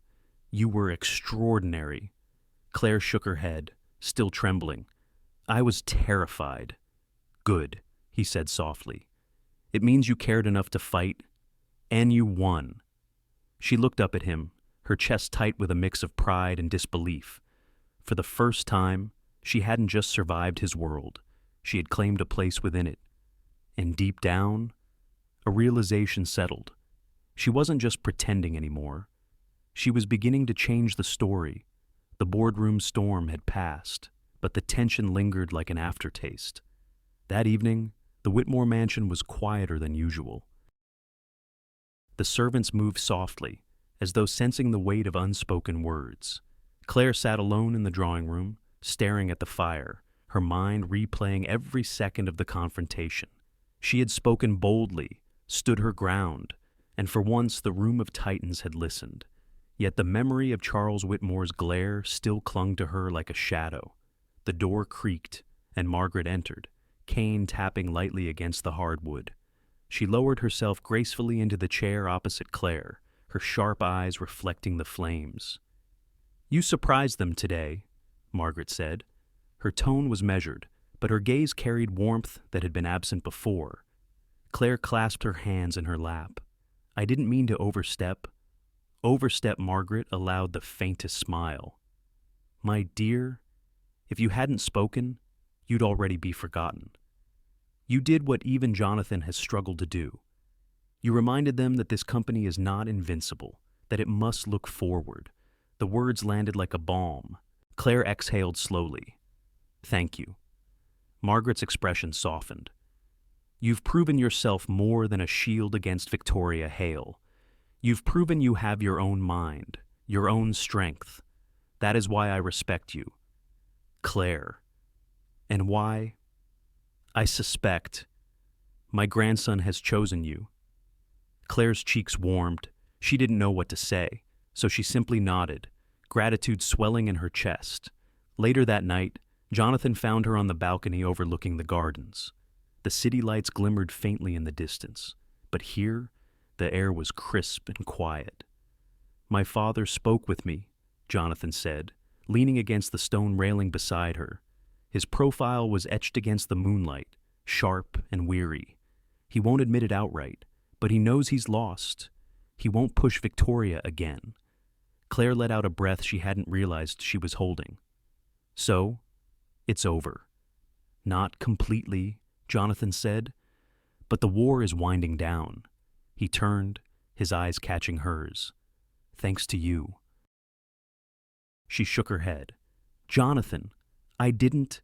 You were extraordinary. Claire shook her head, still trembling. I was terrified. Good, he said softly. It means you cared enough to fight, and you won. She looked up at him, her chest tight with a mix of pride and disbelief. For the first time, she hadn't just survived his world. She had claimed a place within it. And deep down, a realization settled. She wasn't just pretending anymore. She was beginning to change the story. The boardroom storm had passed, but the tension lingered like an aftertaste. That evening, the Whitmore mansion was quieter than usual. The servants moved softly, as though sensing the weight of unspoken words. Claire sat alone in the drawing room, staring at the fire, her mind replaying every second of the confrontation. She had spoken boldly, stood her ground, and for once the room of titans had listened. Yet the memory of Charles Whitmore's glare still clung to her like a shadow. The door creaked, and Margaret entered, cane tapping lightly against the hardwood. She lowered herself gracefully into the chair opposite Claire, her sharp eyes reflecting the flames. You surprised them today, Margaret said. Her tone was measured, but her gaze carried warmth that had been absent before. Claire clasped her hands in her lap. I didn't mean to overstep. Overstep, Margaret allowed the faintest smile. My dear, if you hadn't spoken, you'd already be forgotten. You did what even Jonathan has struggled to do. You reminded them that this company is not invincible, that it must look forward. The words landed like a balm. Claire exhaled slowly. Thank you. Margaret's expression softened. You've proven yourself more than a shield against Victoria Hale. You've proven you have your own mind, your own strength. That is why I respect you. Claire. And why? I suspect my grandson has chosen you. Claire's cheeks warmed. She didn't know what to say, so she simply nodded, gratitude swelling in her chest. Later that night, Jonathan found her on the balcony overlooking the gardens. The city lights glimmered faintly in the distance, but here, the air was crisp and quiet. My father spoke with me, Jonathan said, leaning against the stone railing beside her. His profile was etched against the moonlight, sharp and weary. He won't admit it outright, but he knows he's lost. He won't push Victoria again. Claire let out a breath she hadn't realized she was holding. So, it's over. Not completely, Jonathan said, but the war is winding down. He turned, his eyes catching hers. Thanks to you. She shook her head. Jonathan, I didn't.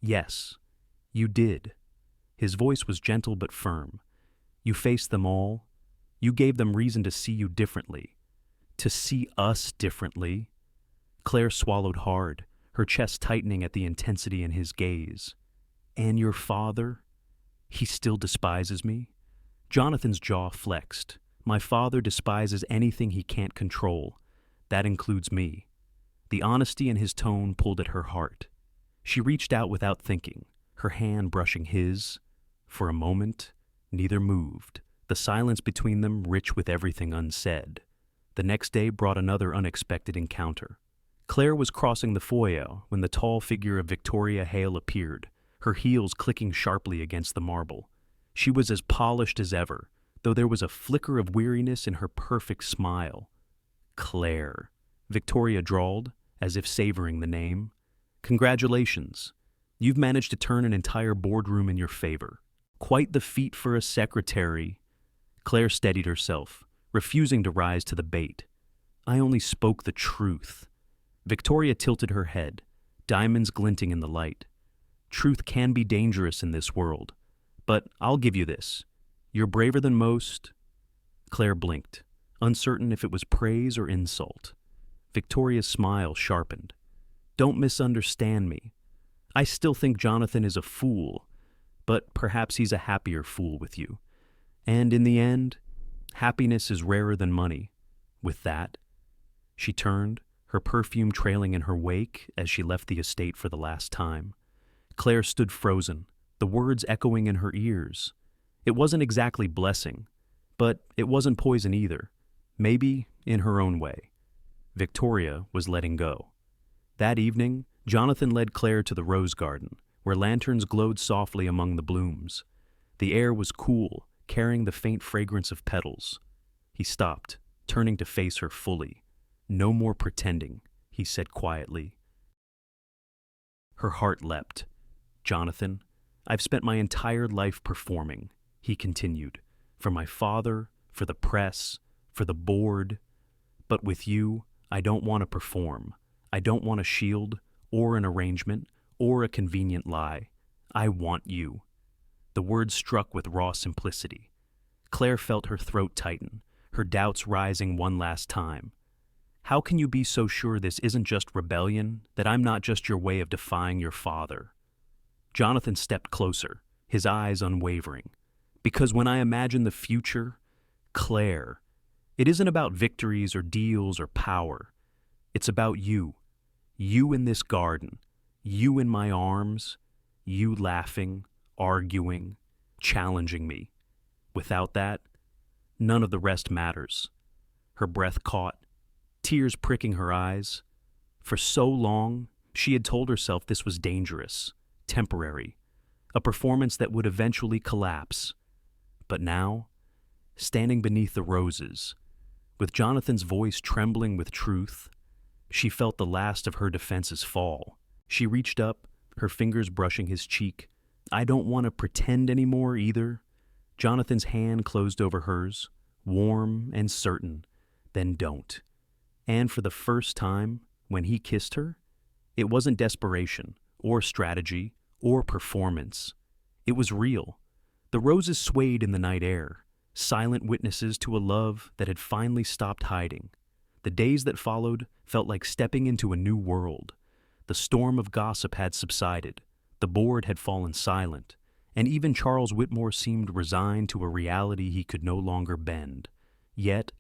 Yes, you did. His voice was gentle but firm. You faced them all. You gave them reason to see you differently. To see us differently. Claire swallowed hard, her chest tightening at the intensity in his gaze. And your father? He still despises me? Jonathan's jaw flexed. My father despises anything he can't control. That includes me. The honesty in his tone pulled at her heart. She reached out without thinking, her hand brushing his. For a moment, neither moved, the silence between them rich with everything unsaid. The next day brought another unexpected encounter. Claire was crossing the foyer when the tall figure of Victoria Hale appeared, her heels clicking sharply against the marble. She was as polished as ever, though there was a flicker of weariness in her perfect smile. Claire, Victoria drawled, as if savoring the name. Congratulations. You've managed to turn an entire boardroom in your favor. Quite the feat for a secretary. Claire steadied herself, refusing to rise to the bait. I only spoke the truth. Victoria tilted her head, diamonds glinting in the light. Truth can be dangerous in this world, but I'll give you this. You're braver than most. Claire blinked, uncertain if it was praise or insult. Victoria's smile sharpened. Don't misunderstand me. I still think Jonathan is a fool, but perhaps he's a happier fool with you. And in the end, happiness is rarer than money. With that, she turned, her perfume trailing in her wake as she left the estate for the last time. Claire stood frozen, the words echoing in her ears. It wasn't exactly blessing, but it wasn't poison either. Maybe in her own way. Victoria was letting go. That evening, Jonathan led Claire to the rose garden, where lanterns glowed softly among the blooms. The air was cool, carrying the faint fragrance of petals. He stopped, turning to face her fully. No more pretending, he said quietly. Her heart leapt. Jonathan, I've spent my entire life performing, he continued, for my father, for the press, for the board. But with you, I don't want to perform. I don't want a shield, or an arrangement, or a convenient lie. I want you. The words struck with raw simplicity. Claire felt her throat tighten, her doubts rising one last time. How can you be so sure this isn't just rebellion, that I'm not just your way of defying your father? Jonathan stepped closer, his eyes unwavering. Because when I imagine the future, Claire, it isn't about victories or deals or power. It's about you. You in this garden. You in my arms. You laughing, arguing, challenging me. Without that, none of the rest matters. Her breath caught, tears pricking her eyes. For so long, She had told herself this was dangerous, temporary, a performance that would eventually collapse. But now, standing beneath the roses, with Jonathan's voice trembling with truth, she felt the last of her defenses fall. She reached up, her fingers brushing his cheek. "I don't want to pretend anymore either." Jonathan's hand closed over hers, warm and certain. "Then don't." And for the first time, when he kissed her, it wasn't desperation, or strategy, or performance. It was real. The roses swayed in the night air, silent witnesses to a love that had finally stopped hiding. The days that followed felt like stepping into a new world. The storm of gossip had subsided, the board had fallen silent, and even Charles Whitmore seemed resigned to a reality he could no longer bend. Yet,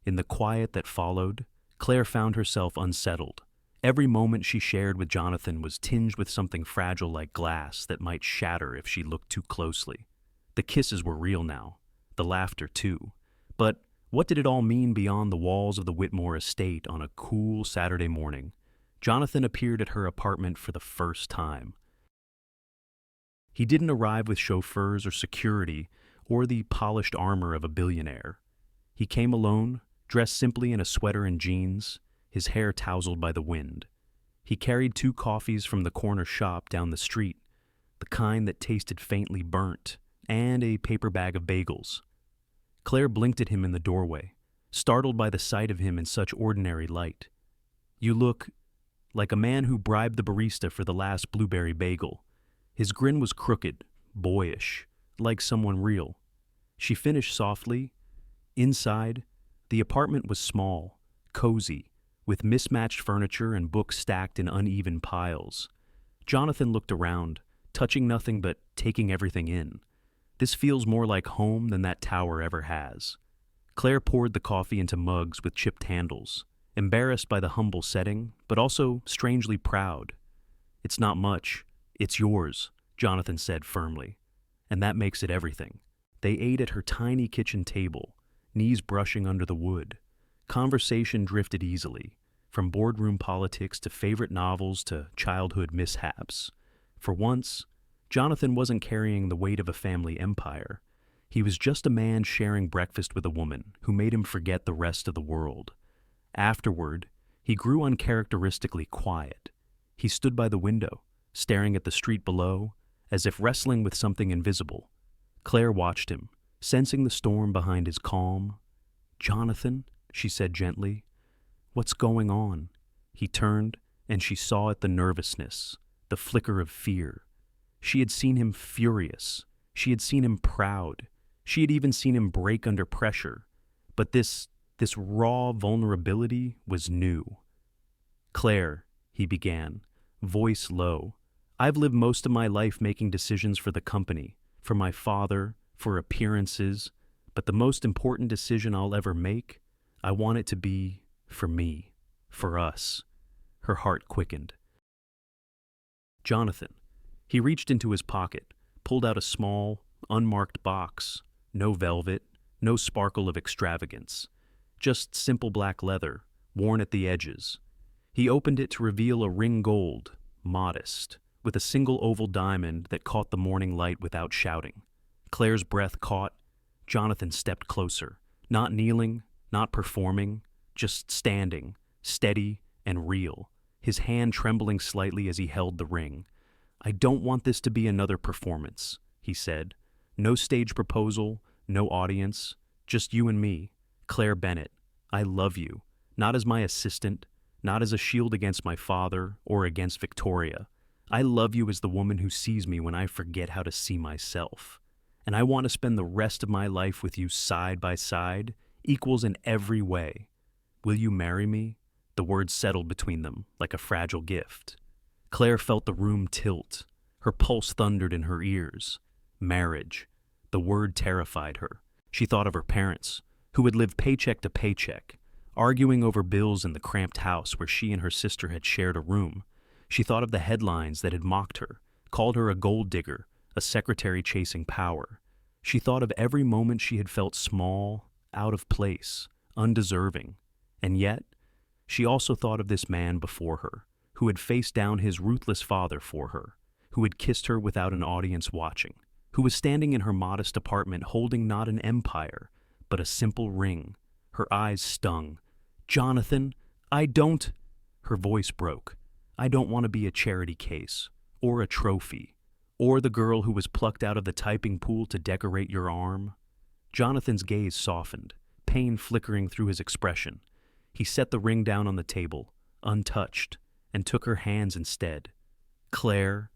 in the quiet that followed, Claire found herself unsettled. Every moment she shared with Jonathan was tinged with something fragile like glass that might shatter if she looked too closely. The kisses were real now, the laughter too. But what did it all mean beyond the walls of the Whitmore estate on a cool Saturday morning? Jonathan appeared at her apartment for the first time. He didn't arrive with chauffeurs or security or the polished armor of a billionaire. He came alone, dressed simply in a sweater and jeans, his hair tousled by the wind. He carried 2 coffees from the corner shop down the street, the kind that tasted faintly burnt, and a paper bag of bagels. Claire blinked at him in the doorway, startled by the sight of him in such ordinary light. "You look like a man who bribed the barista for the last blueberry bagel." His grin was crooked, boyish, like someone real. She finished softly. Inside, the apartment was small, cozy, with mismatched furniture and books stacked in uneven piles. Jonathan looked around, touching nothing but taking everything in. "This feels more like home than that tower ever has." Claire poured the coffee into mugs with chipped handles, embarrassed by the humble setting, but also strangely proud. "It's not much. It's yours," Jonathan said firmly. "And that makes it everything." They ate at her tiny kitchen table, knees brushing under the wood. Conversation drifted easily, from boardroom politics to favorite novels to childhood mishaps. For once, Jonathan wasn't carrying the weight of a family empire. He was just a man sharing breakfast with a woman who made him forget the rest of the world. Afterward, he grew uncharacteristically quiet. He stood by the window, staring at the street below, as if wrestling with something invisible. Claire watched him, sensing the storm behind his calm. "Jonathan," she said gently, "what's going on?" He turned, and she saw it, the nervousness, the flicker of fear. She had seen him furious. She had seen him proud. She had even seen him break under pressure. But this raw vulnerability was new. "Claire," he began, voice low, "I've lived most of my life making decisions for the company, for my father, for appearances, but the most important decision I'll ever make, I want it to be for me, for us." Her heart quickened. "Jonathan." He reached into his pocket, pulled out a small, unmarked box. No velvet, no sparkle of extravagance. Just simple black leather, worn at the edges. He opened it to reveal a ring gold, modest, with a single oval diamond that caught the morning light without shouting. Claire's breath caught. Jonathan stepped closer, not kneeling, not performing, just standing, steady and real, his hand trembling slightly as he held the ring. "I don't want this to be another performance," he said. "No stage proposal, no audience, just you and me, Claire Bennett. I love you, not as my assistant, not as a shield against my father or against Victoria. I love you as the woman who sees me when I forget how to see myself. And I want to spend the rest of my life with you side by side, equals in every way. Will you marry me?" The words settled between them like a fragile gift. Claire felt the room tilt. Her pulse thundered in her ears. Marriage. The word terrified her. She thought of her parents, who had lived paycheck to paycheck, arguing over bills in the cramped house where she and her sister had shared a room. She thought of the headlines that had mocked her, called her a gold digger, a secretary chasing power. She thought of every moment she had felt small, out of place, undeserving. And yet, she also thought of this man before her, who had faced down his ruthless father for her, who had kissed her without an audience watching, who was standing in her modest apartment holding not an empire, but a simple ring. Her eyes stung. "Jonathan, I don't—" Her voice broke. "I don't want to be a charity case, or a trophy, or the girl who was plucked out of the typing pool to decorate your arm." Jonathan's gaze softened, pain flickering through his expression. He set the ring down on the table, untouched, and took her hands instead. "Claire,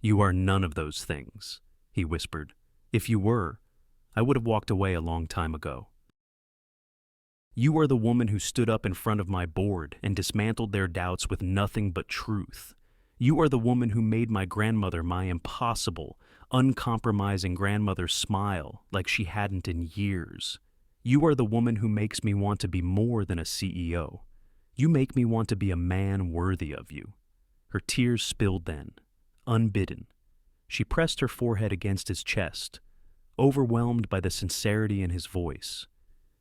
you are none of those things," he whispered. "If you were, I would have walked away a long time ago. You are the woman who stood up in front of my board and dismantled their doubts with nothing but truth. You are the woman who made my grandmother, my impossible, uncompromising grandmother, smile like she hadn't in years. You are the woman who makes me want to be more than a CEO. You make me want to be a man worthy of you." Her tears spilled then, unbidden. She pressed her forehead against his chest, overwhelmed by the sincerity in his voice.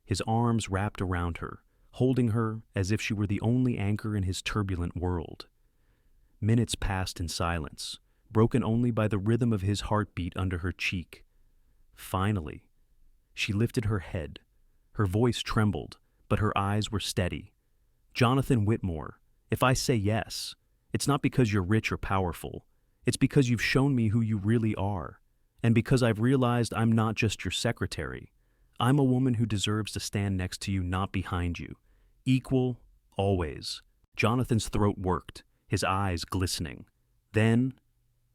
His arms wrapped around her, holding her as if she were the only anchor in his turbulent world. Minutes passed in silence, broken only by the rhythm of his heartbeat under her cheek. Finally, she lifted her head. Her voice trembled, but her eyes were steady. "Jonathan Whitmore, if I say yes, it's not because you're rich or powerful. It's because you've shown me who you really are, and because I've realized I'm not just your secretary. I'm a woman who deserves to stand next to you, not behind you. Equal, always." Jonathan's throat worked, his eyes glistening. Then,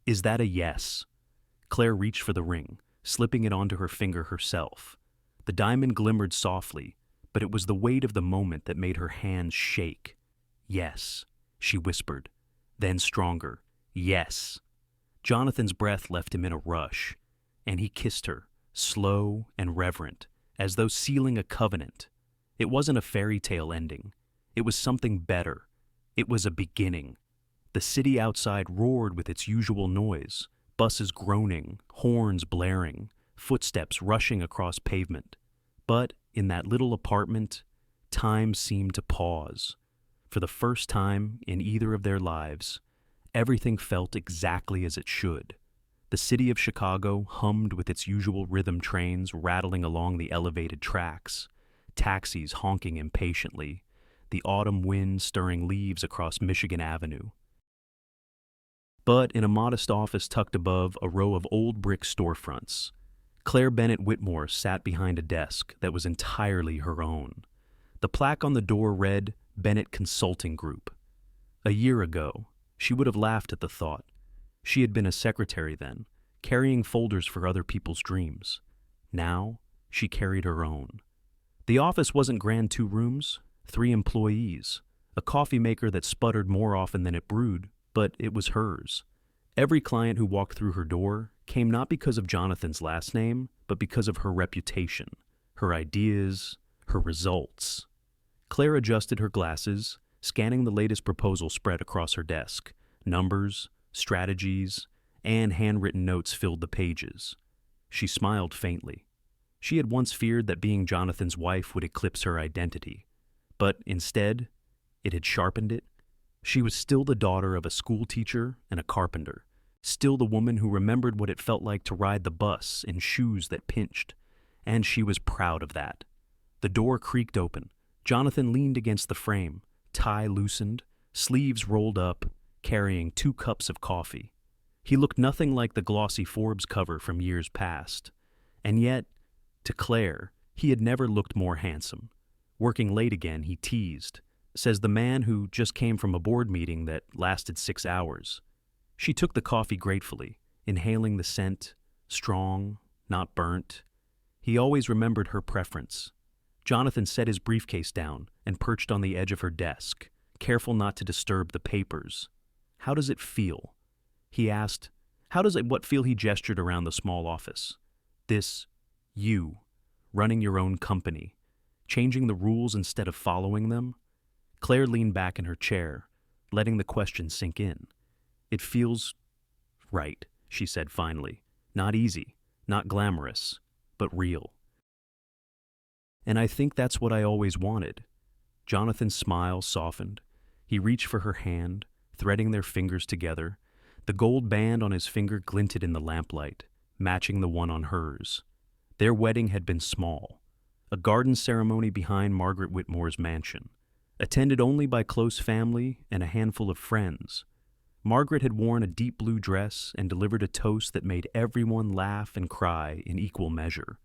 "Is that a yes?" Claire reached for the ring, slipping it onto her finger herself. The diamond glimmered softly, but it was the weight of the moment that made her hands shake. "Yes," she whispered, then stronger. "Yes." Jonathan's breath left him in a rush, and he kissed her, slow and reverent, as though sealing a covenant. It wasn't a fairy tale ending. It was something better. It was a beginning. The city outside roared with its usual noise, buses groaning, horns blaring, footsteps rushing across pavement. But in that little apartment, time seemed to pause. For the first time in either of their lives, everything felt exactly as it should. The city of Chicago hummed with its usual rhythm, trains rattling along the elevated tracks, taxis honking impatiently, the autumn wind stirring leaves across Michigan Avenue. But in a modest office tucked above a row of old brick storefronts, Claire Bennett Whitmore sat behind a desk that was entirely her own. The plaque on the door read, "Bennett Consulting Group." A year ago, she would have laughed at the thought. She had been a secretary then, carrying folders for other people's dreams. Now, she carried her own. The office wasn't grand 2 rooms, 3 employees, a coffee maker that sputtered more often than it brewed, but it was hers. Every client who walked through her door came not because of Jonathan's last name, but because of her reputation, her ideas, her results. Claire adjusted her glasses, scanning the latest proposal spread across her desk. Numbers, strategies, and handwritten notes filled the pages. She smiled faintly. She had once feared that being Jonathan's wife would eclipse her identity, but instead, it had sharpened it. She was still the daughter of a school teacher and a carpenter, still the woman who remembered what it felt like to ride the bus in shoes that pinched, and she was proud of that. The door creaked open. Jonathan leaned against the frame, tie loosened, sleeves rolled up, carrying 2 cups of coffee. He looked nothing like the glossy Forbes cover from years past, and yet, to Claire, he had never looked more handsome. Working late again, he teased, says the man who just came from a board meeting that lasted 6 hours. She took the coffee gratefully, inhaling the scent, strong, not burnt. He always remembered her preference. Jonathan set his briefcase down and perched on the edge of her desk, careful not to disturb the papers. "How does it feel?" he asked. What feel? He gestured around the small office. "This, you, running your own company, changing the rules instead of following them?" Claire leaned back in her chair, letting the question sink in. "It feels right," she said finally. "Not easy, not glamorous, but real. And I think that's what I always wanted." Jonathan's smile softened. He reached for her hand, threading their fingers together. The gold band on his finger glinted in the lamplight, matching the one on hers. Their wedding had been small, a garden ceremony behind Margaret Whitmore's mansion, attended only by close family and a handful of friends. Margaret had worn a deep blue dress and delivered a toast that made everyone laugh and cry in equal measure.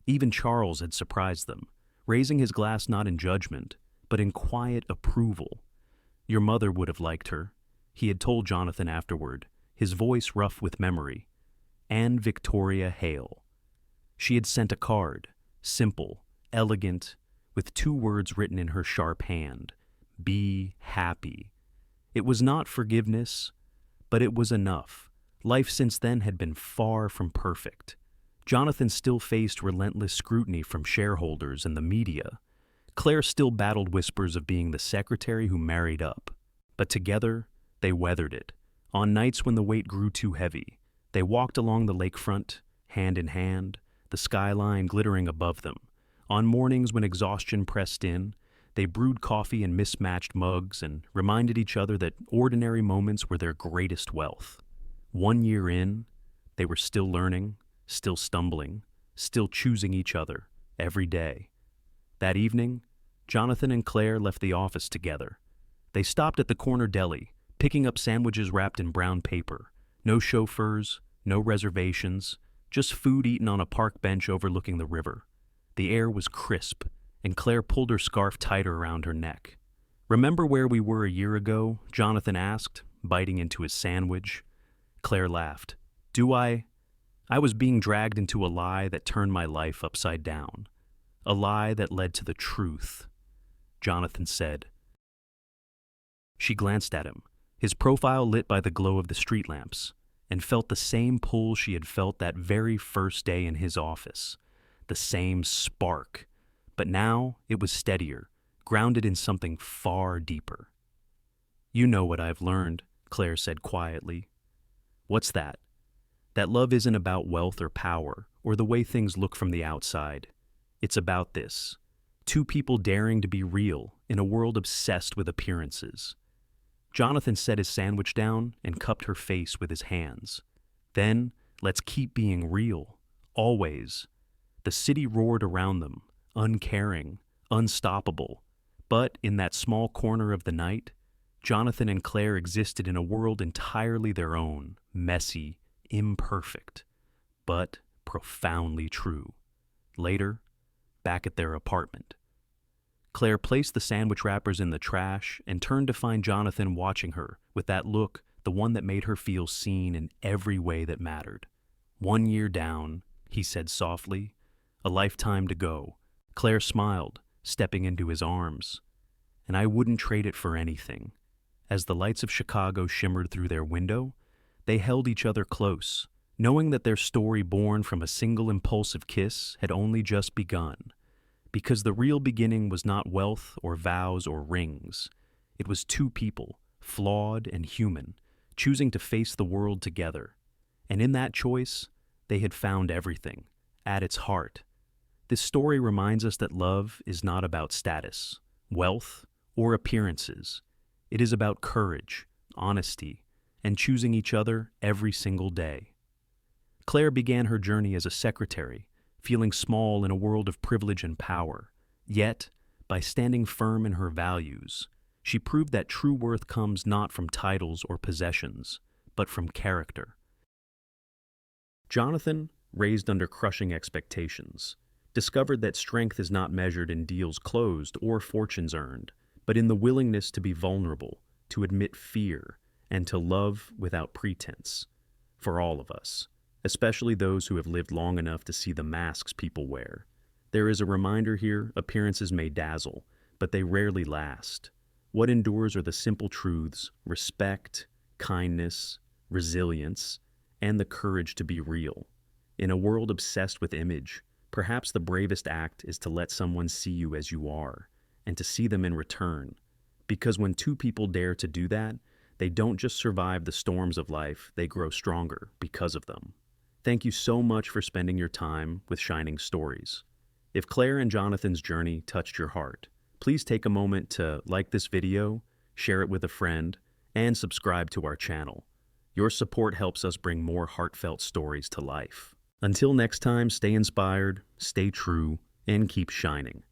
Even Charles had surprised them, raising his glass not in judgment, but in quiet approval. Your mother would have liked her, he had told Jonathan afterward, his voice rough with memory. Anne Victoria Hale. She had sent a card, simple, elegant, with 2 words written in her sharp hand: "Be happy." It was not forgiveness, but it was enough. Life since then had been far from perfect. Jonathan still faced relentless scrutiny from shareholders and the media. Claire still battled whispers of being the secretary who married up. But together, they weathered it. On nights when the weight grew too heavy, they walked along the lakefront, hand in hand, the skyline glittering above them. On mornings when exhaustion pressed in, they brewed coffee in mismatched mugs and reminded each other that ordinary moments were their greatest wealth. 1 year in, they were still learning, still stumbling, still choosing each other every day. That evening, Jonathan and Claire left the office together. They stopped at the corner deli, picking up sandwiches wrapped in brown paper. No chauffeurs, no reservations, just food eaten on a park bench overlooking the river. The air was crisp, and Claire pulled her scarf tighter around her neck. "Remember where we were a year ago?" Jonathan asked, biting into his sandwich. Claire laughed. "Do I? I was being dragged into a lie that turned my life upside down. A lie that led to the truth," Jonathan said. She glanced at him, his profile lit by the glow of the street lamps, and felt the same pull she had felt that very first day in his office. The same spark. But now it was steadier, grounded in something far deeper. "You know what I've learned," Claire said quietly. "What's that?" "That love isn't about wealth or power, or the way things look from the outside. It's about this. 2 people daring to be real in a world obsessed with appearances." Jonathan set his sandwich down and cupped her face with his hands. "Then, let's keep being real. Always." The city roared around them, uncaring, unstoppable. But in that small corner of the night, Jonathan and Claire existed in a world entirely their own, messy, imperfect, but profoundly true. Later, back at their apartment, Claire placed the sandwich wrappers in the trash and turned to find Jonathan watching her with that look, the one that made her feel seen in every way that mattered. "1 year down," he said softly. "A lifetime to go." Claire smiled, stepping into his arms. "And I wouldn't trade it for anything." As the lights of Chicago shimmered through their window, they held each other close, knowing that their story born from a single impulsive kiss had only just begun. Because the real beginning was not wealth or vows or rings. It was 2 people, flawed and human, choosing to face the world together. And in that choice, they had found everything, at its heart. This story reminds us that love is not about status, wealth, or appearances. It is about courage, honesty, and choosing each other every single day. Claire began her journey as a secretary, feeling small in a world of privilege and power. Yet, by standing firm in her values, she proved that true worth comes not from titles or possessions, but from character. Jonathan, raised under crushing expectations, discovered that strength is not measured in deals closed or fortunes earned, but in the willingness to be vulnerable, to admit fear, and to love without pretense. For all of us, especially those who have lived long enough to see the masks people wear. There is a reminder here: appearances may dazzle, but they rarely last. What endures are the simple truths: respect, kindness, resilience, and the courage to be real. In a world obsessed with image, perhaps the bravest act is to let someone see you as you are, and to see them in return. Because when 2 people dare to do that, they don't just survive the storms of life, they grow stronger because of them. Thank you so much for spending your time with Shining Stories. If Claire and Jonathan's journey touched your heart, please take a moment to like this video, share it with a friend, and subscribe to our channel. Your support helps us bring more heartfelt stories to life. Until next time, stay inspired, stay true, and keep shining.